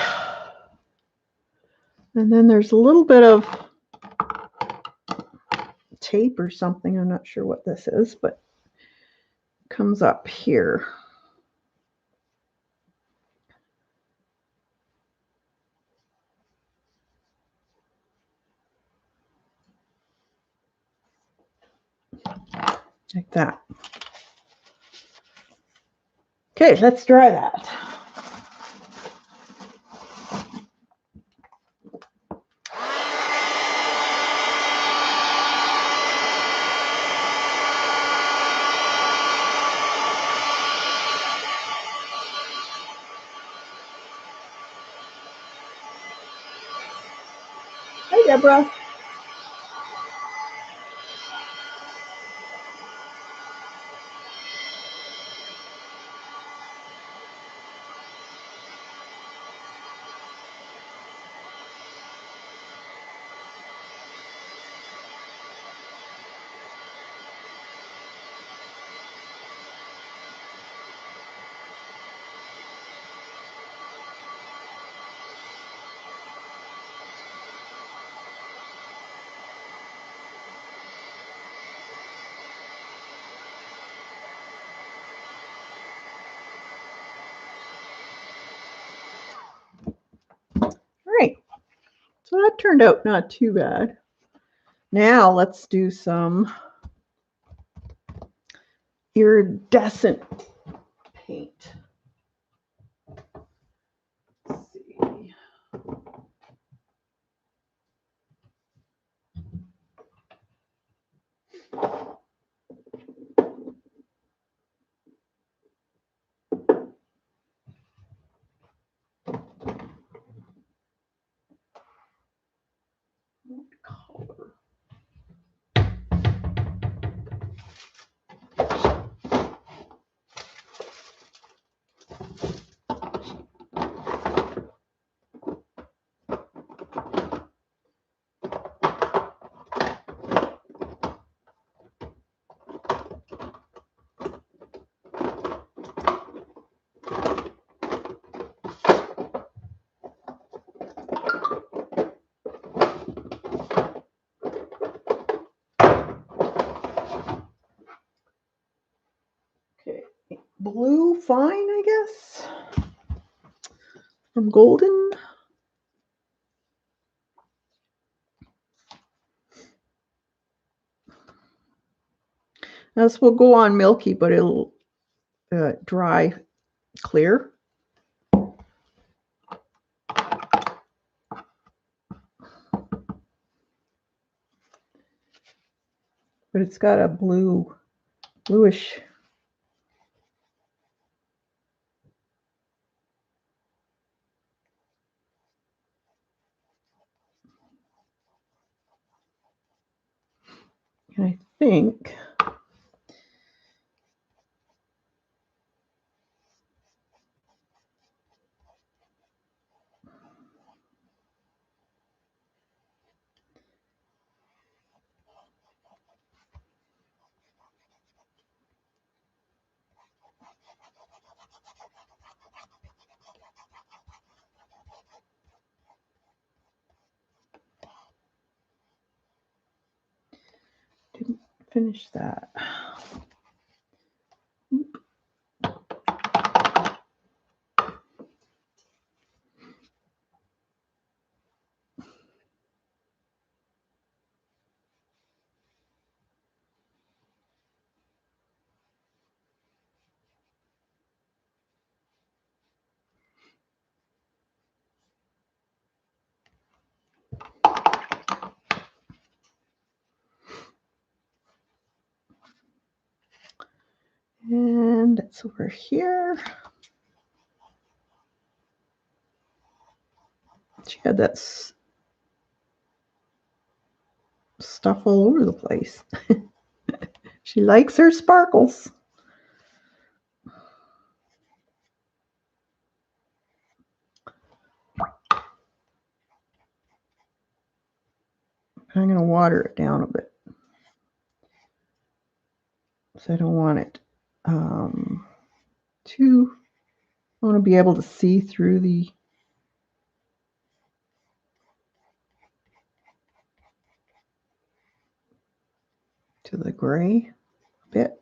And then there's a little bit of tape or something. I'm not sure what this is, but it comes up here. Like that. Okay, let's dry that. Hi, Deborah. Right. So that turned out not too bad. Now let's do some iridescent paint. Let's see. fine, I guess, from Golden. This will go on milky, but it'll dry clear. But it's got a bluish. And I think didn't finish that. And it's over here. She had that stuff all over the place. She likes her sparkles. I'm going to water it down a bit. So I don't want it too, I want to be able to see through to the gray a bit.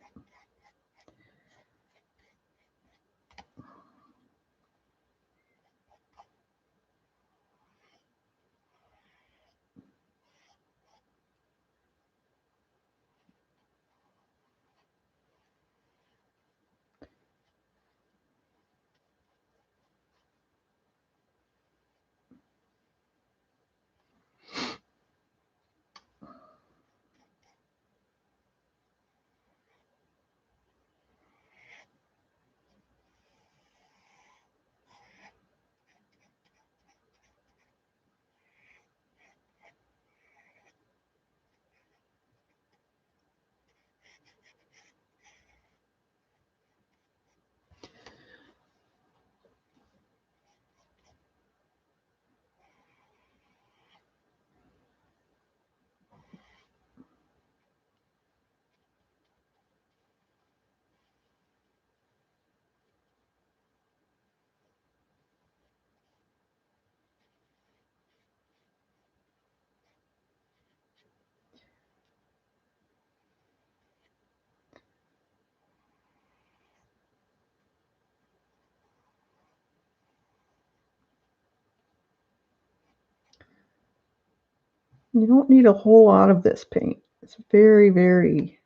You don't need a whole lot of this paint. It's very, very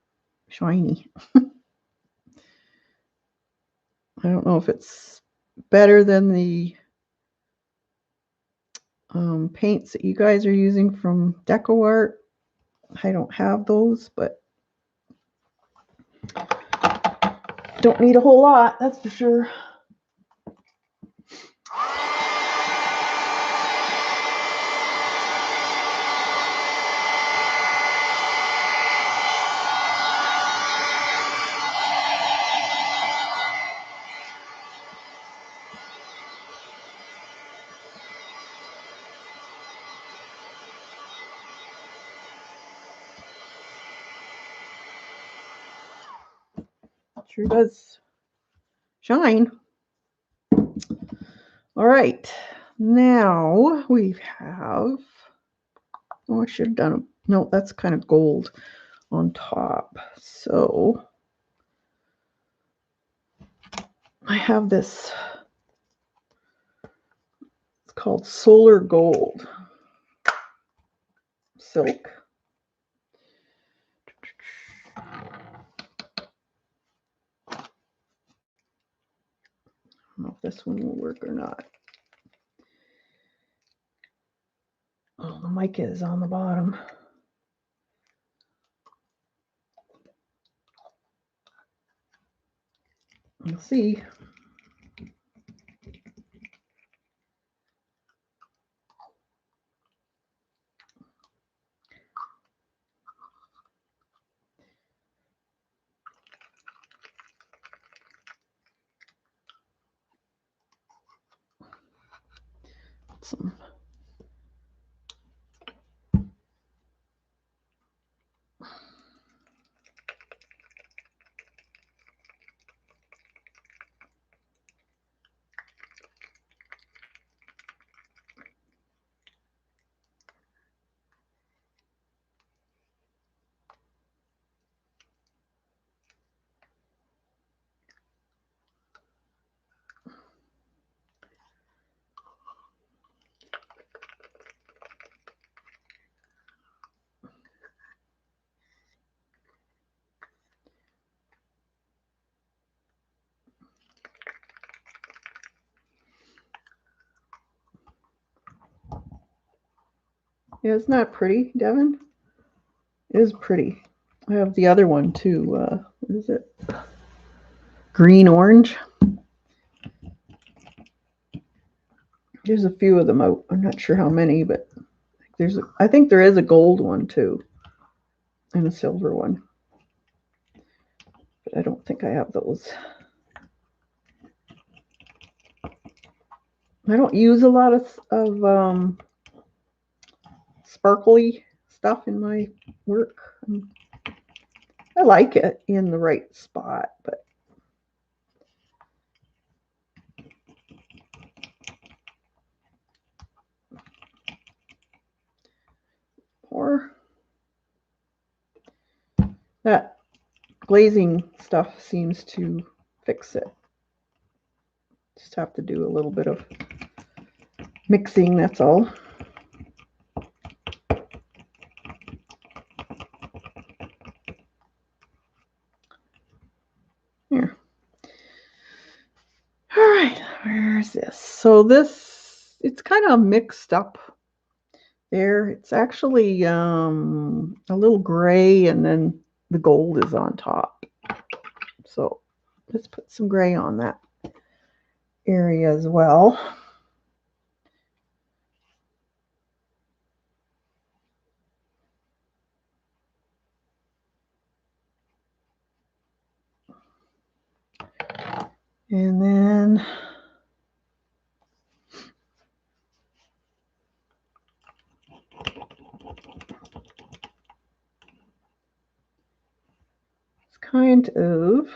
shiny. I don't know if it's better than the paints that you guys are using from Deco Art. I don't have those, but don't need a whole lot, that's for sure. Sure does shine. All right, now we have, oh, I should have done a, no, that's kind of gold on top. So I have this, it's called Solar Gold silk. I don't know if this one will work or not. Oh, the mic is on the bottom. We'll see. Some Yeah, isn't that pretty, Devin? It is pretty. I have the other one too. What is it? Green orange. There's a few of them out. I'm not sure how many, but I think there is a gold one too, and a silver one. But I don't think I have those. I don't use a lot of sparkly stuff in my work. I like it in the right spot, but or that glazing stuff seems to fix it. Just have to do a little bit of mixing, that's all. Here. All right, where's this? So this, it's kind of mixed up there. It's actually a little gray, and then the gold is on top. So let's put some gray on that area as well. And then it's kind of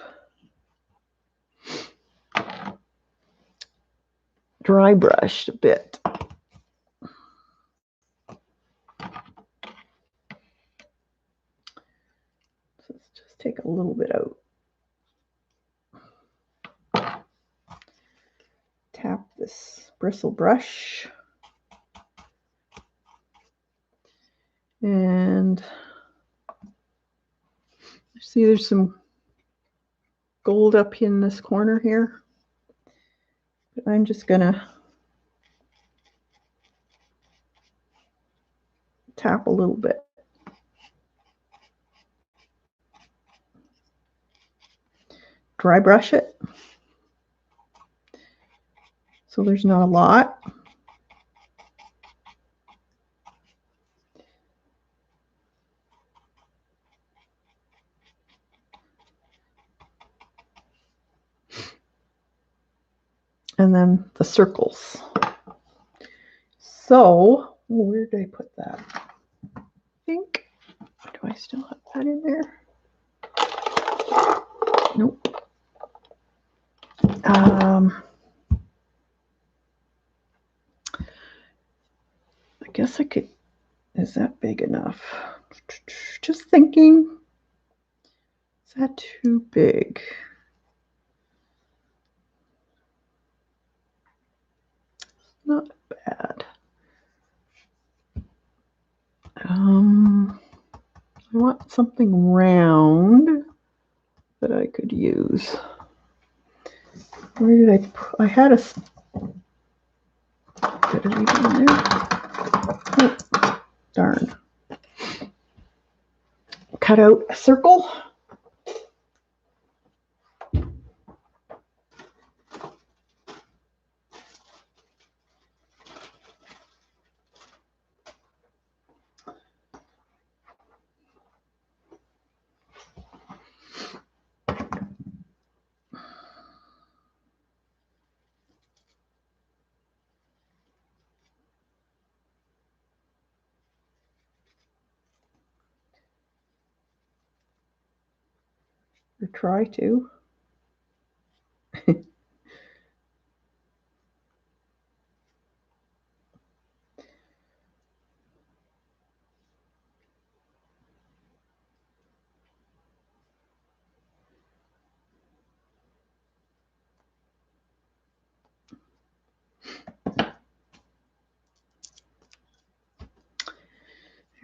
dry brushed a bit. So let's just take a little bit out. Tap this bristle brush. And see, there's some gold up in this corner here. But I'm just gonna tap a little bit. Dry brush it. So there's not a lot. And then the circles. So where did I put that? I think, do I still have that in there? Nope. I guess I could, is that big enough? Just thinking, is that too big? Not bad. I want something round that I could use. Where did I put? I had a. Did I leave it in there? Oh, darn. Cut out a circle. Or try to.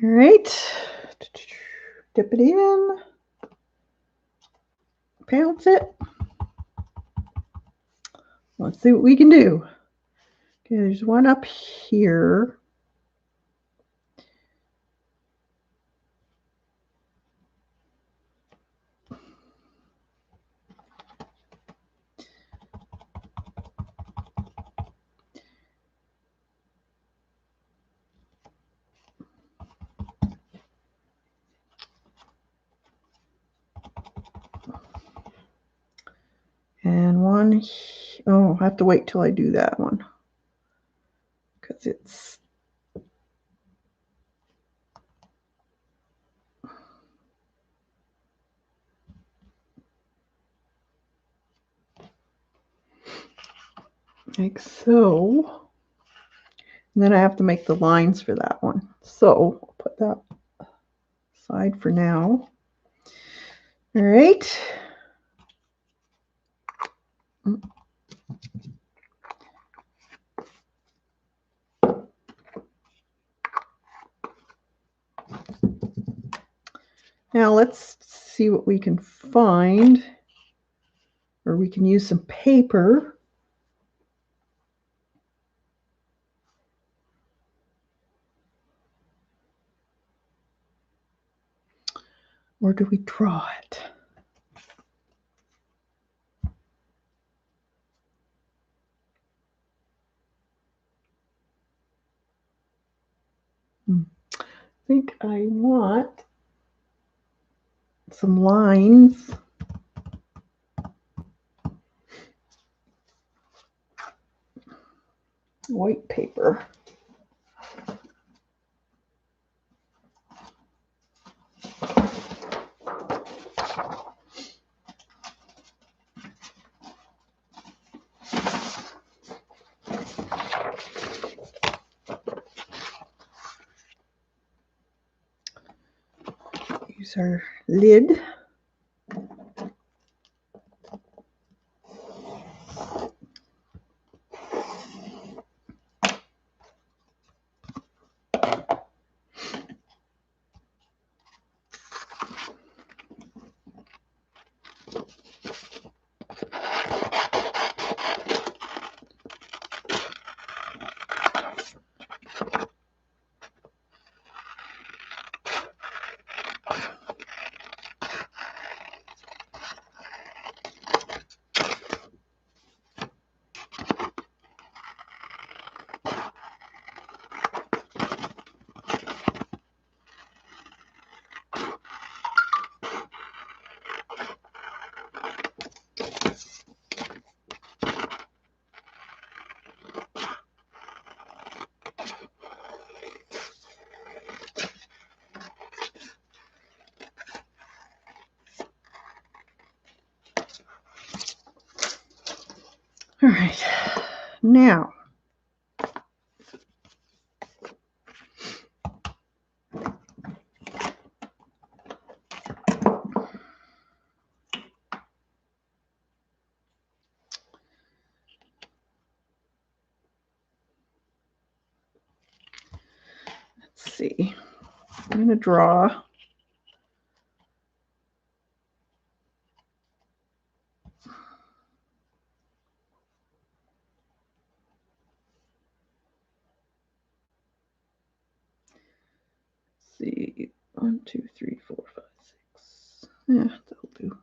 All right. Dip it in. Pounce it. Let's see what we can do. Okay, there's one up here. And one, oh, I have to wait till I do that one because it's like so. And then I have to make the lines for that one. So I'll put that aside for now. All right. Now let's see what we can find, or we can use some paper. Or do we draw it? I think I want some lines. White paper. Use our lid. All right, now see. I'm going to draw. See, 1, 2, 3, 4, 5, 6. Yeah, that'll do.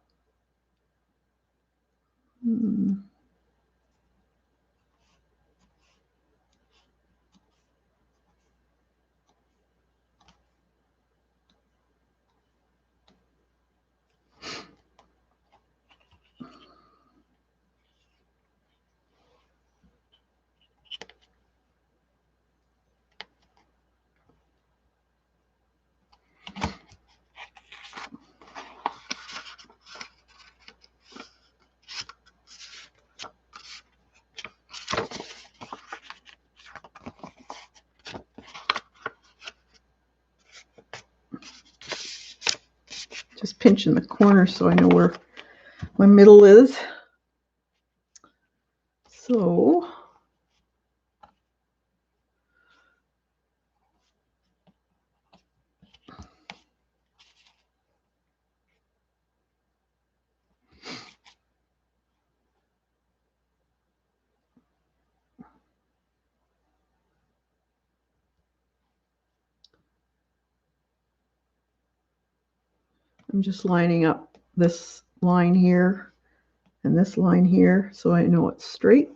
Just pinching the corner so I know where my middle is. So I'm just lining up this line here and this line here so I know it's straight.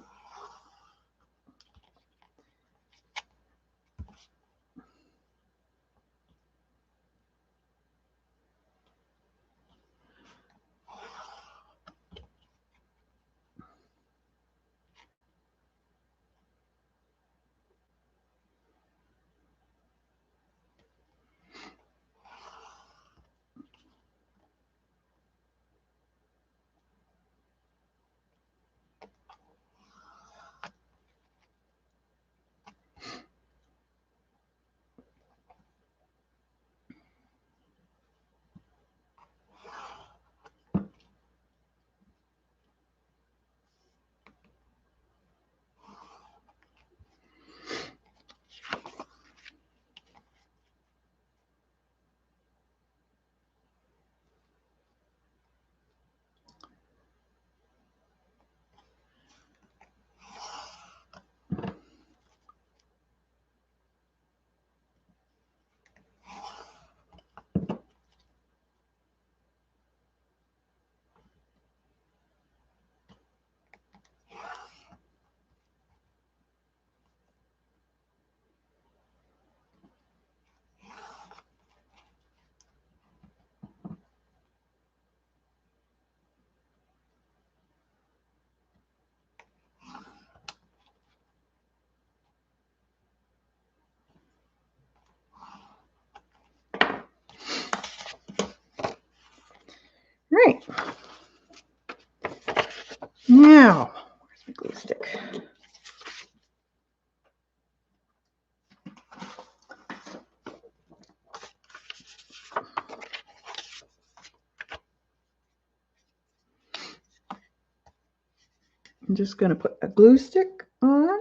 Right. Now, where's my glue stick? I'm just going to put a glue stick on.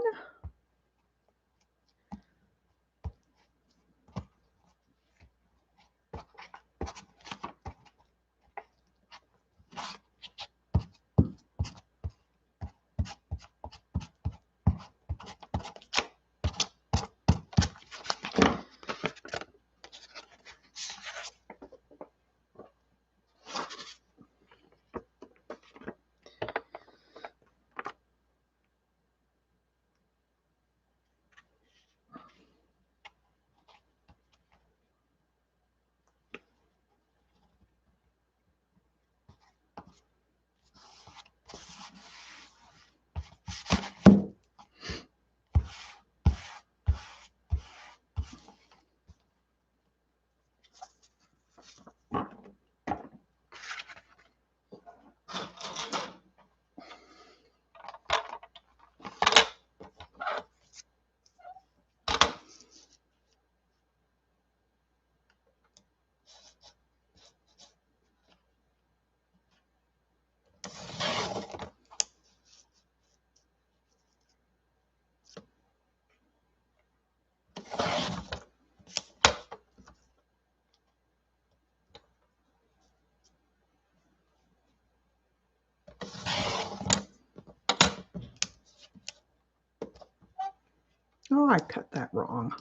Oh, I cut that wrong.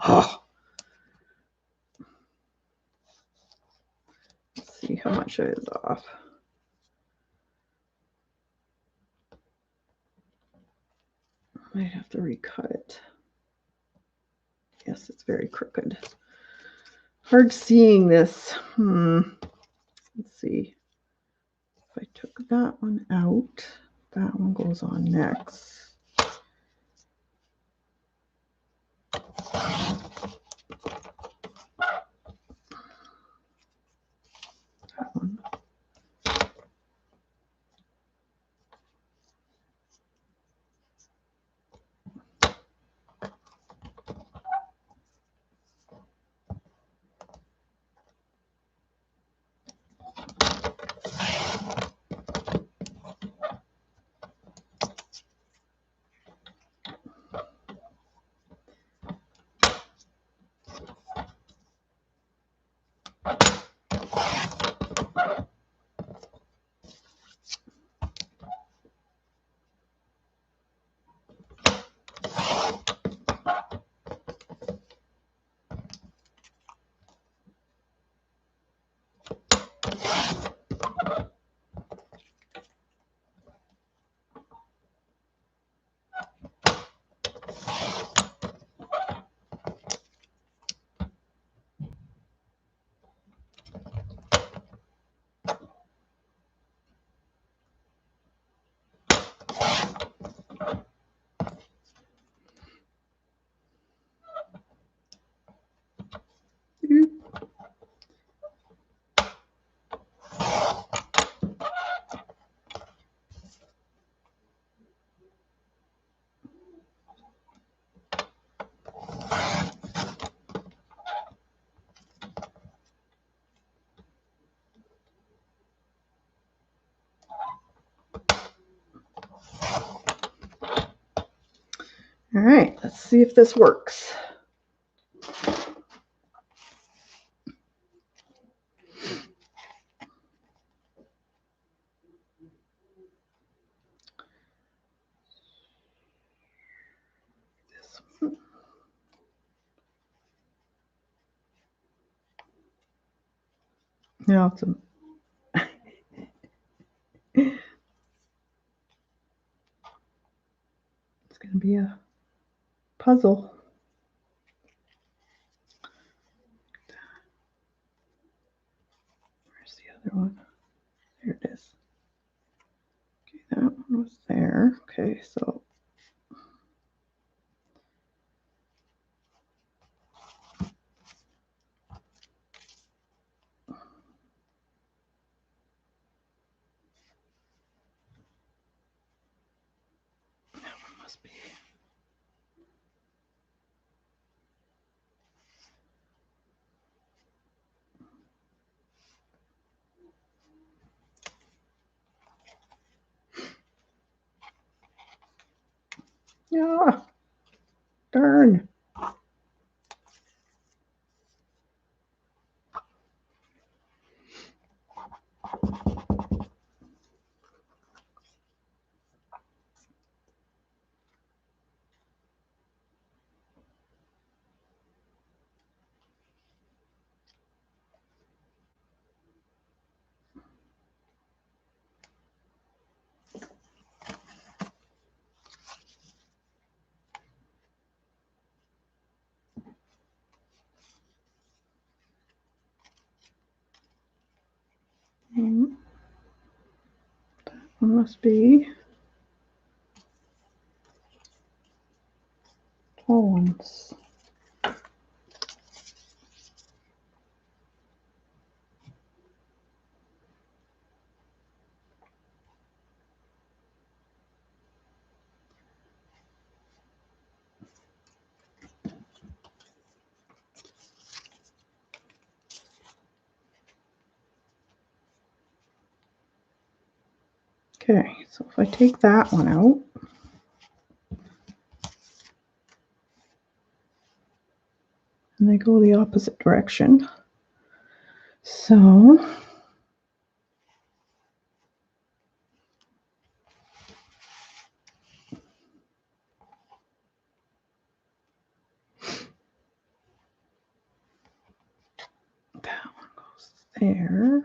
Oh. Let's see how much is off. I have to recut it. Yes, it's very crooked. Hard seeing this. Let's see. If I took that one out, that one goes on next. That one. All right, let's see if this works. Now it's it's going to be a puzzle. Where's the other one? There it is. Okay, that one was there. Okay, so that one must be. Yeah, darn. That one must be tall ones. Okay, so if I take that one out, and they go the opposite direction. So there.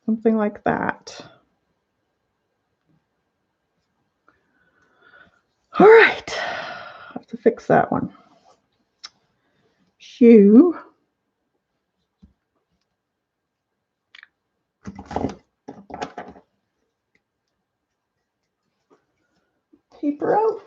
Something like that. All right, I have to fix that one. Shoe. Paper out.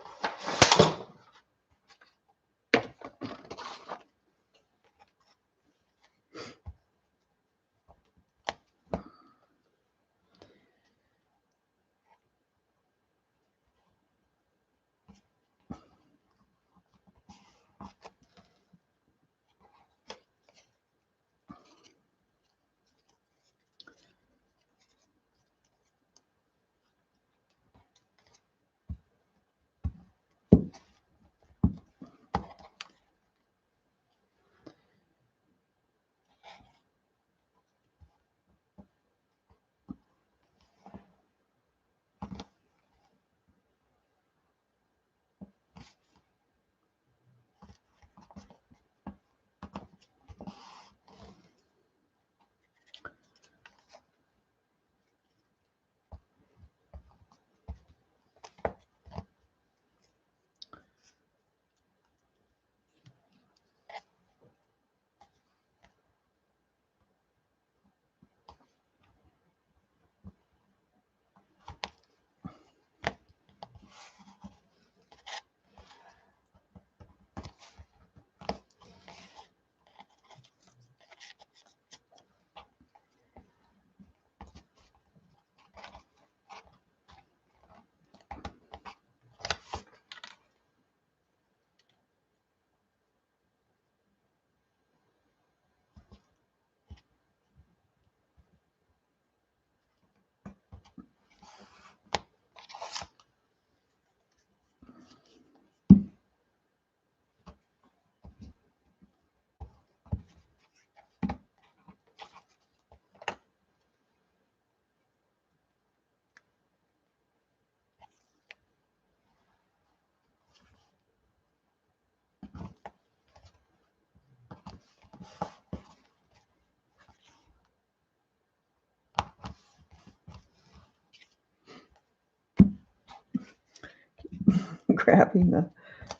Grabbing the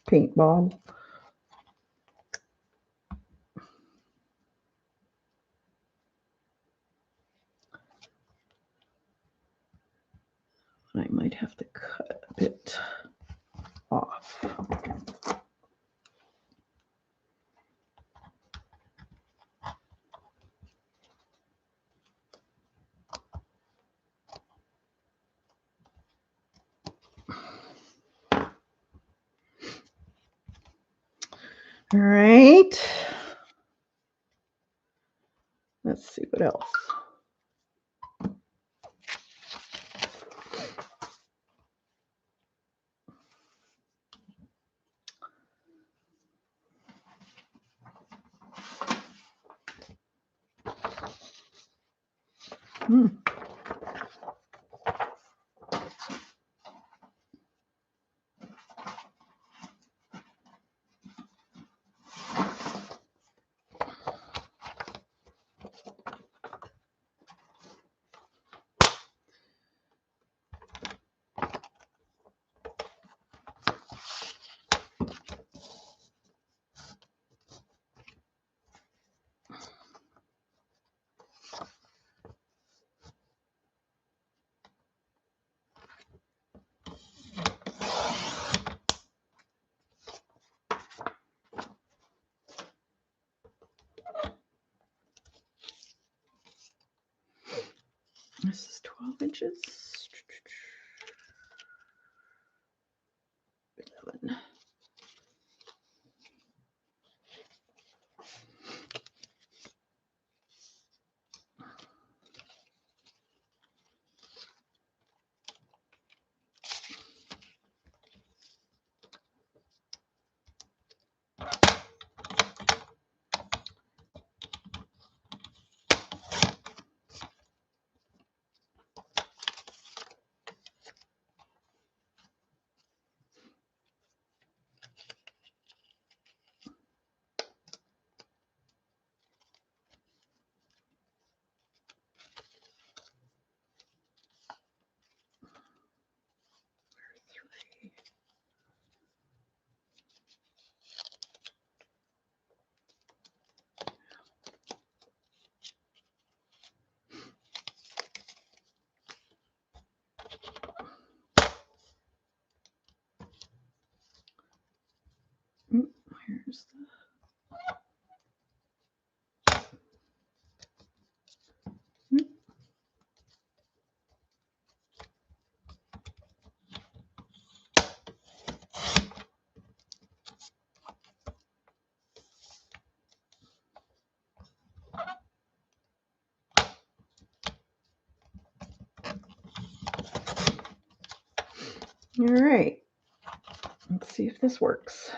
paint bottle. I might have to cut a bit off. All right. Let's see what else. This is 12 inches. 11. Here's the. All right. Let's see if this works.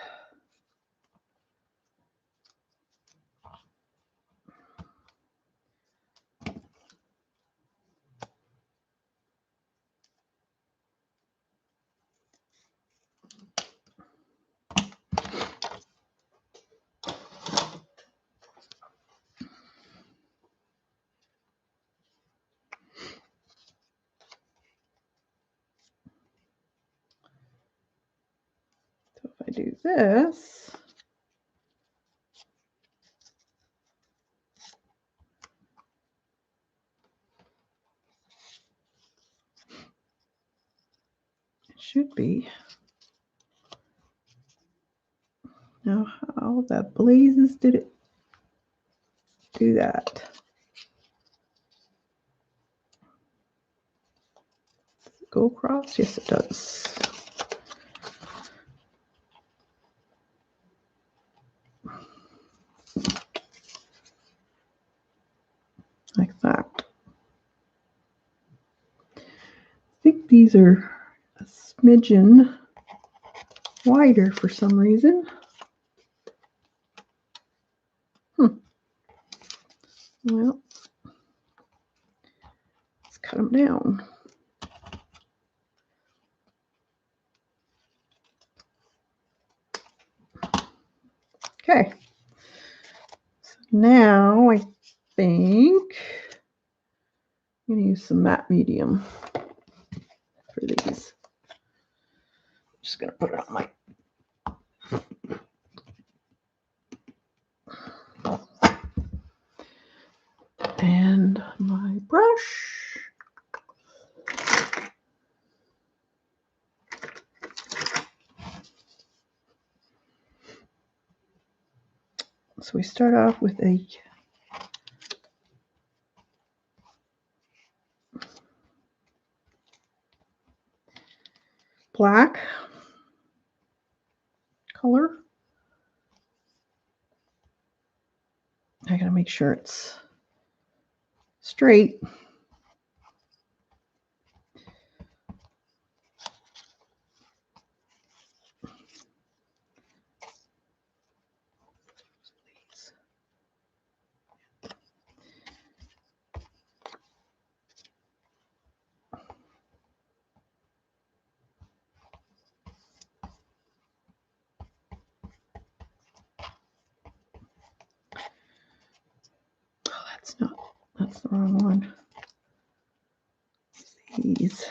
So if I do this, it should be. Now, how the blazes did it do that? Does it go across? Yes, it does. Like that. I think these are a smidgen wider for some reason. Well, let's cut them down. Okay. So now I think I'm going to use some matte medium for these. I'm just going to put it on my and my brush. So we start off with a black color. I gotta make sure it's straight. That's the wrong one. These.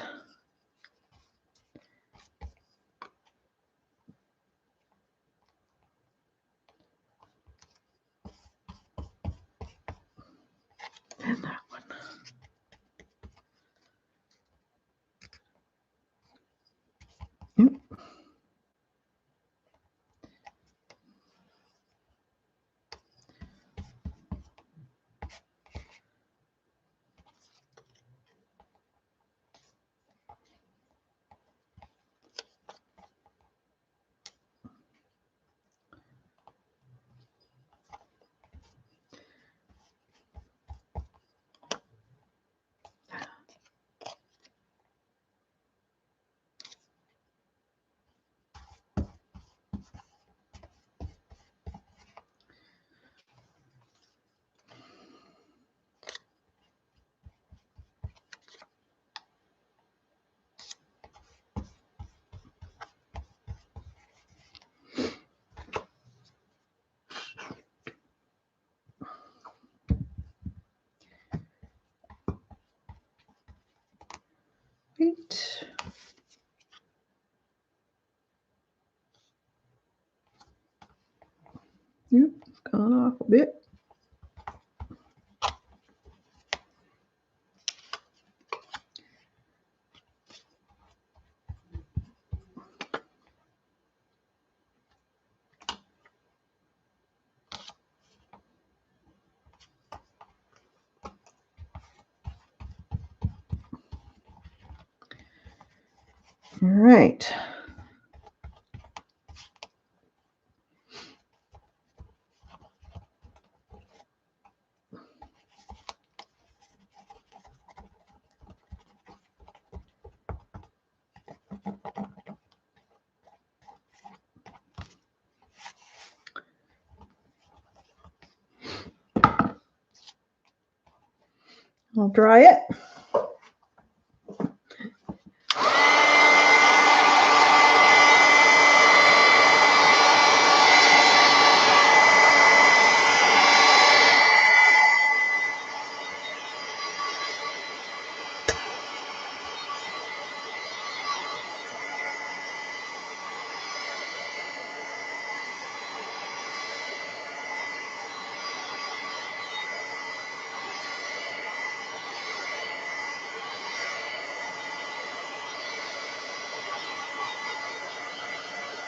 And that one. Yep. Right. Yep, it's gone off a bit. All right. I'll dry it.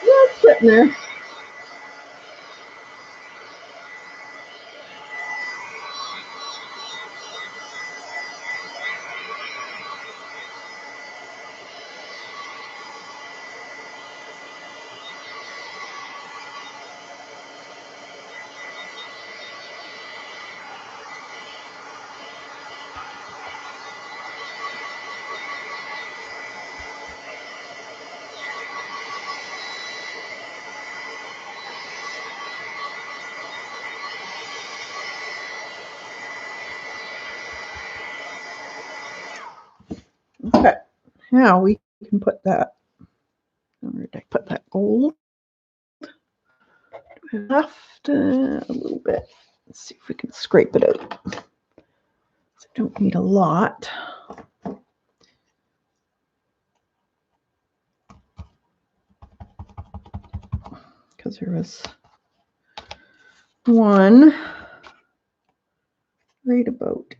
Yeah, it's sitting there. Okay, now we can put that. Where did I put that gold? Left a little bit. Let's see if we can scrape it out. I don't need a lot. Because there was one right about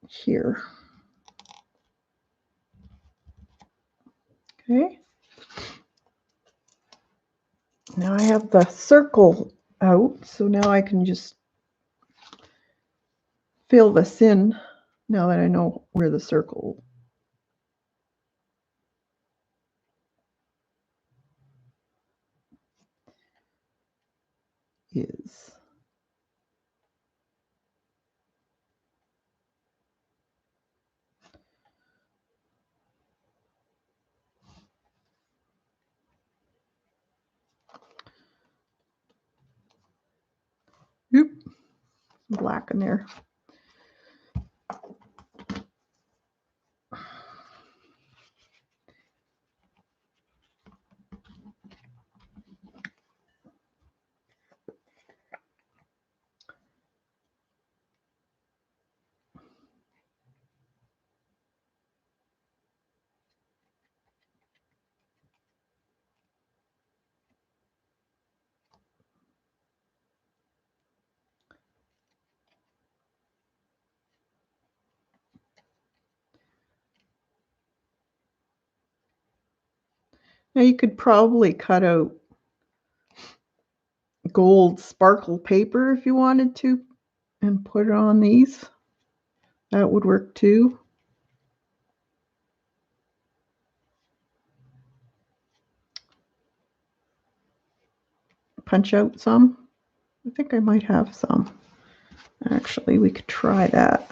here. Okay. Now I have the circle out, so now I can just fill this in now that I know where the circle is. Oop, black in there. Now you could probably cut out gold sparkle paper if you wanted to and put it on these. That would work too. Punch out some. I think I might have some. Actually, we could try that.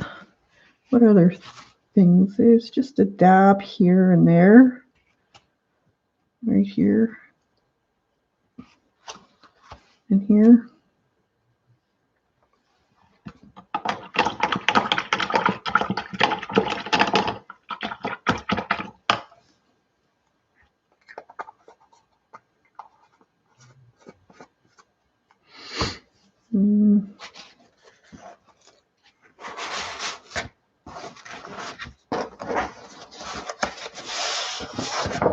What other things? There's just a dab here and there. Right here. And here.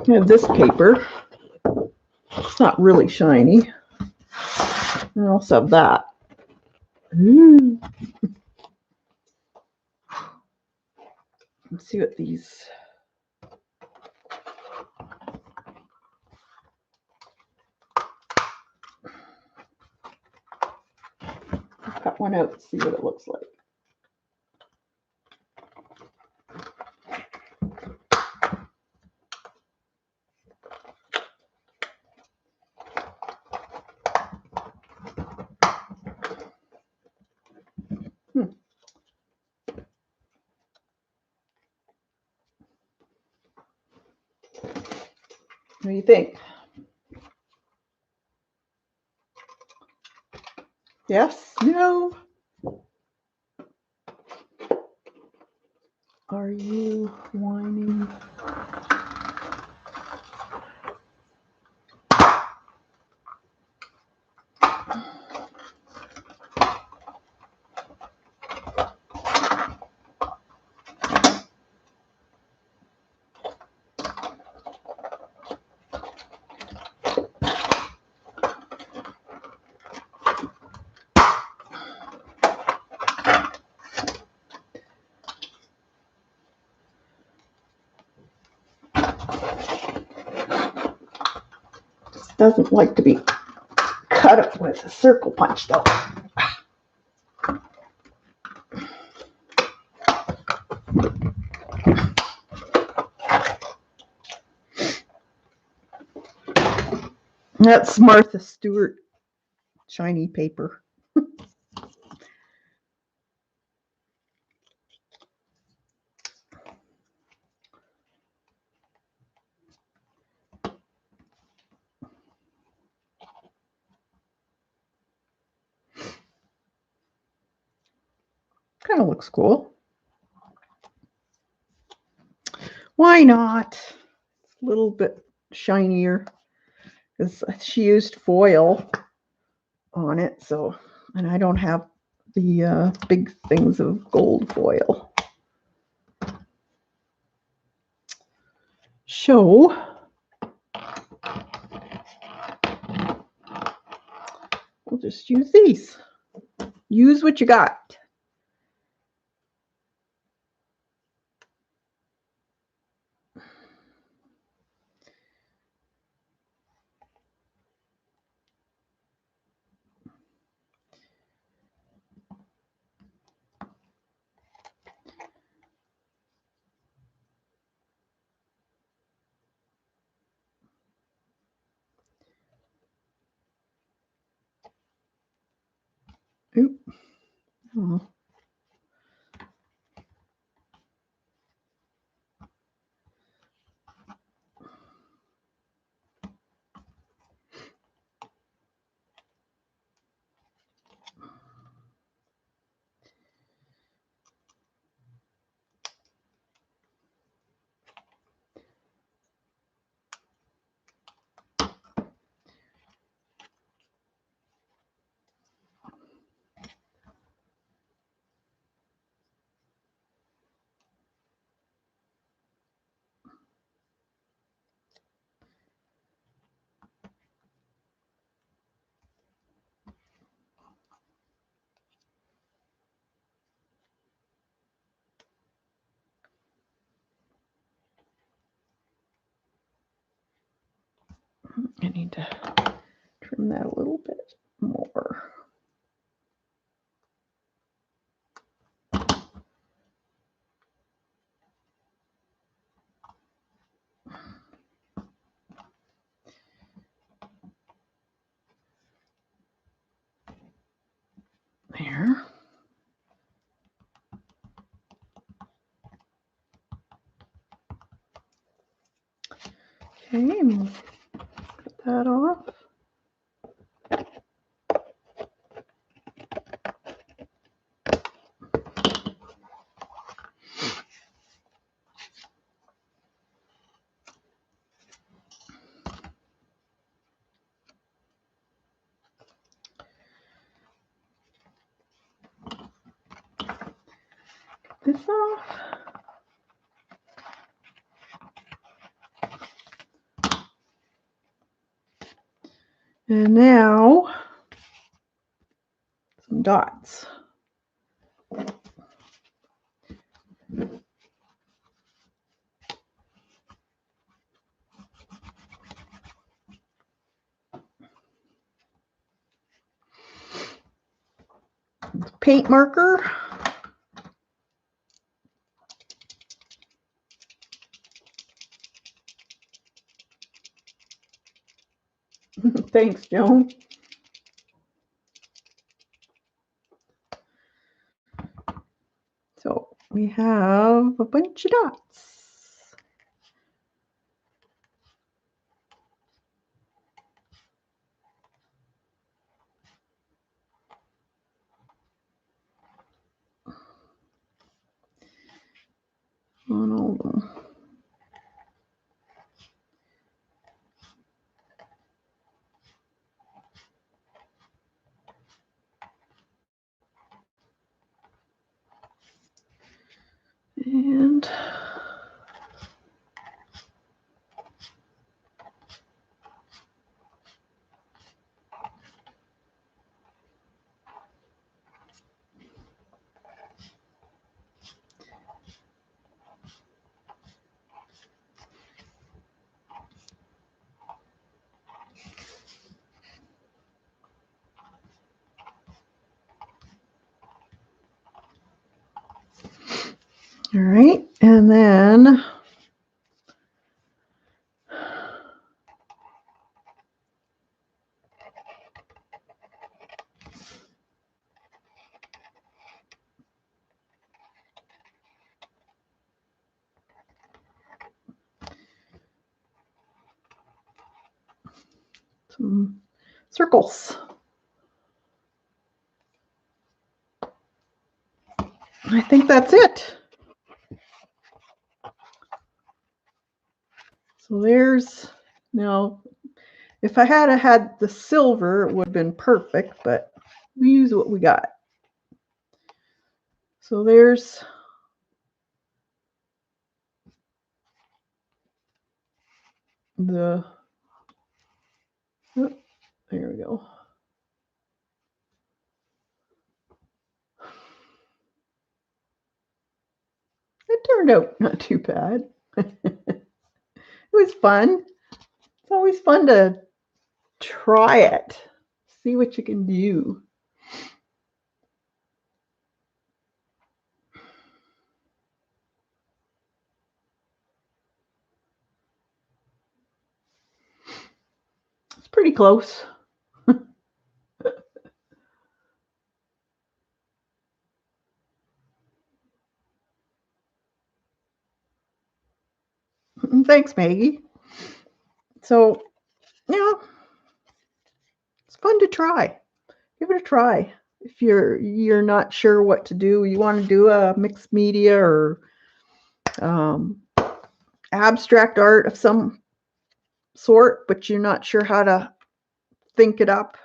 I have this paper. It's not really shiny. I also have that. Let's see what these. I'll cut one out and see what it looks like. What do you think? Yes? No? Are you whining? Doesn't like to be cut up with a circle punch though. That's Martha Stewart shiny paper. Kind of looks cool. Why not? A little bit shinier because she used foil on it, so, and I don't have the big things of gold foil. So we'll just use these. Use what you got. Oop. Oh. I need to trim that a little bit more. There. Okay, and cut that off. This off. And now some dots. Paint marker. Thanks, Joan. So we have a bunch of dots. On all of them. And all right, and then some circles. I think that's it. So there's, now, if I had the silver, it would have been perfect, but we use what we got. So there's the, oh, there we go. It turned out not too bad. It was fun. It's always fun to try it, see what you can do. It's pretty close. Thanks, Maggie. So, yeah, it's fun to try. Give it a try. If you're not sure what to do, you want to do a mixed media or abstract art of some sort, but you're not sure how to think it up,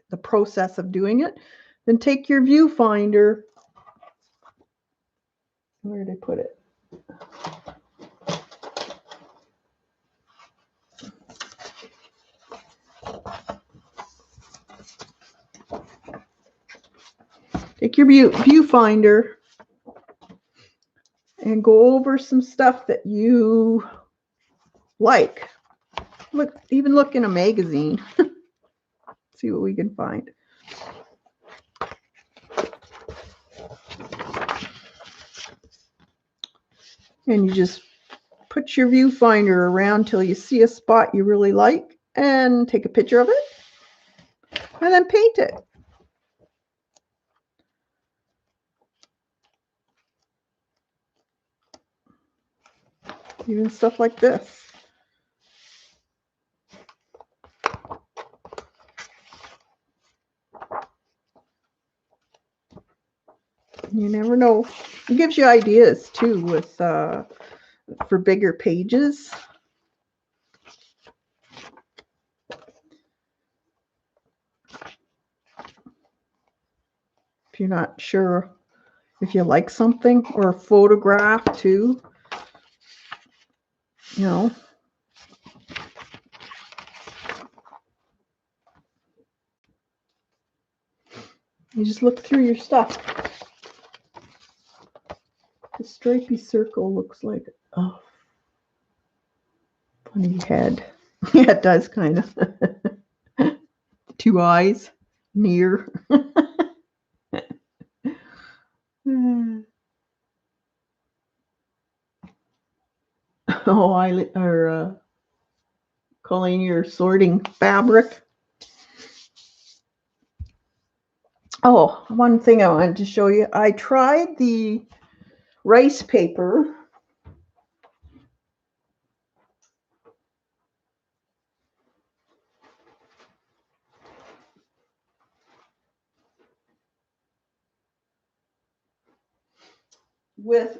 the process of doing it, then take your viewfinder. Where did I put it? Take your viewfinder and go over some stuff that you like. Even look in a magazine. See what we can find. And you just put your viewfinder around till you see a spot you really like and take a picture of it and then paint it. Even stuff like this. You never know. It gives you ideas too with for bigger pages. If you're not sure if you like something, or a photograph too, you know. You just look through your stuff. The stripy circle looks like a funny head. Yeah, it does kind of. Two eyes near. Oh, Colleen, you're sorting fabric. Oh, one thing I wanted to show you. I tried the rice paper. With,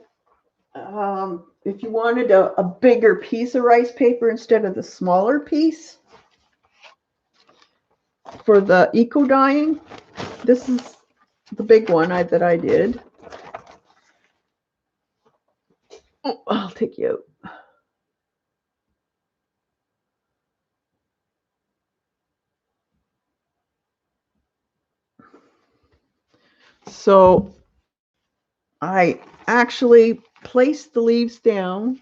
if you wanted a bigger piece of rice paper instead of the smaller piece for the eco dyeing, this is the big one that I did. Oh, I'll take you out. So I actually placed the leaves down,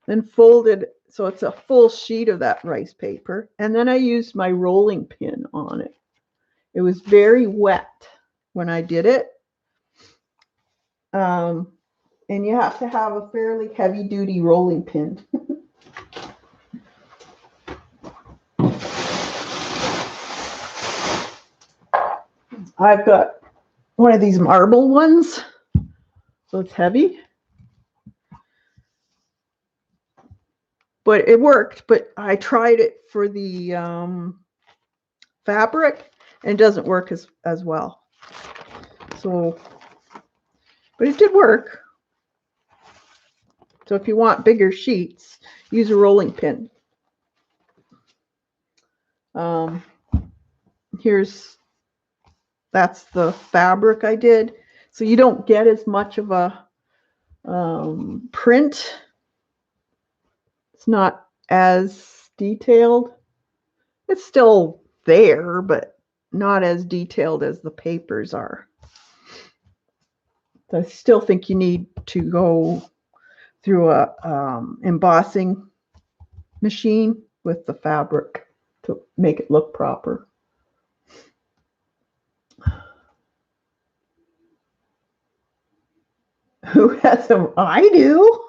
then folded so it's a full sheet of that rice paper, and then I used my rolling pin on it. It was very wet when I did it. And you have to have a fairly heavy duty rolling pin. I've got one of these marble ones, so it's heavy. But it worked, but I tried it for the fabric, and it doesn't work as well. So, but it did work. So if you want bigger sheets, use a rolling pin. That's the fabric I did. So you don't get as much of a print. It's not as detailed. It's still there, but not as detailed as the papers are. So I still think you need to go through a embossing machine with the fabric to make it look proper. Who has them? I do.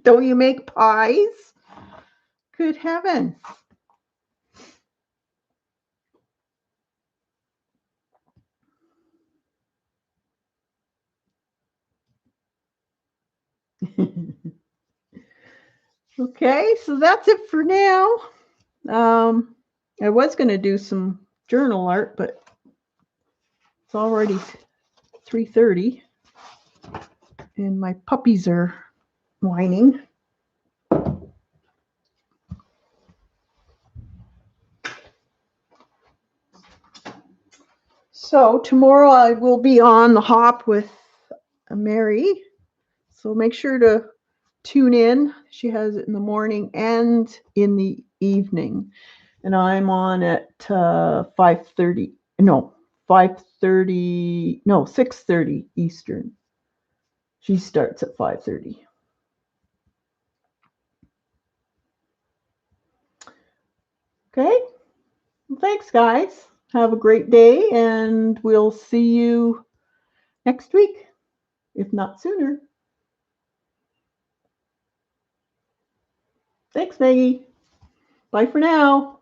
Don't you make pies? Good heavens. Okay, so that's it for now. I was going to do some journal art, but it's already 3:30 and my puppies are whining. So tomorrow I will be on the hop with Mary. So make sure to tune in. She has it in the morning and in the evening. And I'm on at 5:30. No, 5:30. No, 6:30 Eastern. She starts at 5:30. Okay. Well, thanks, guys. Have a great day, and we'll see you next week, if not sooner. Thanks, Maggie. Bye for now.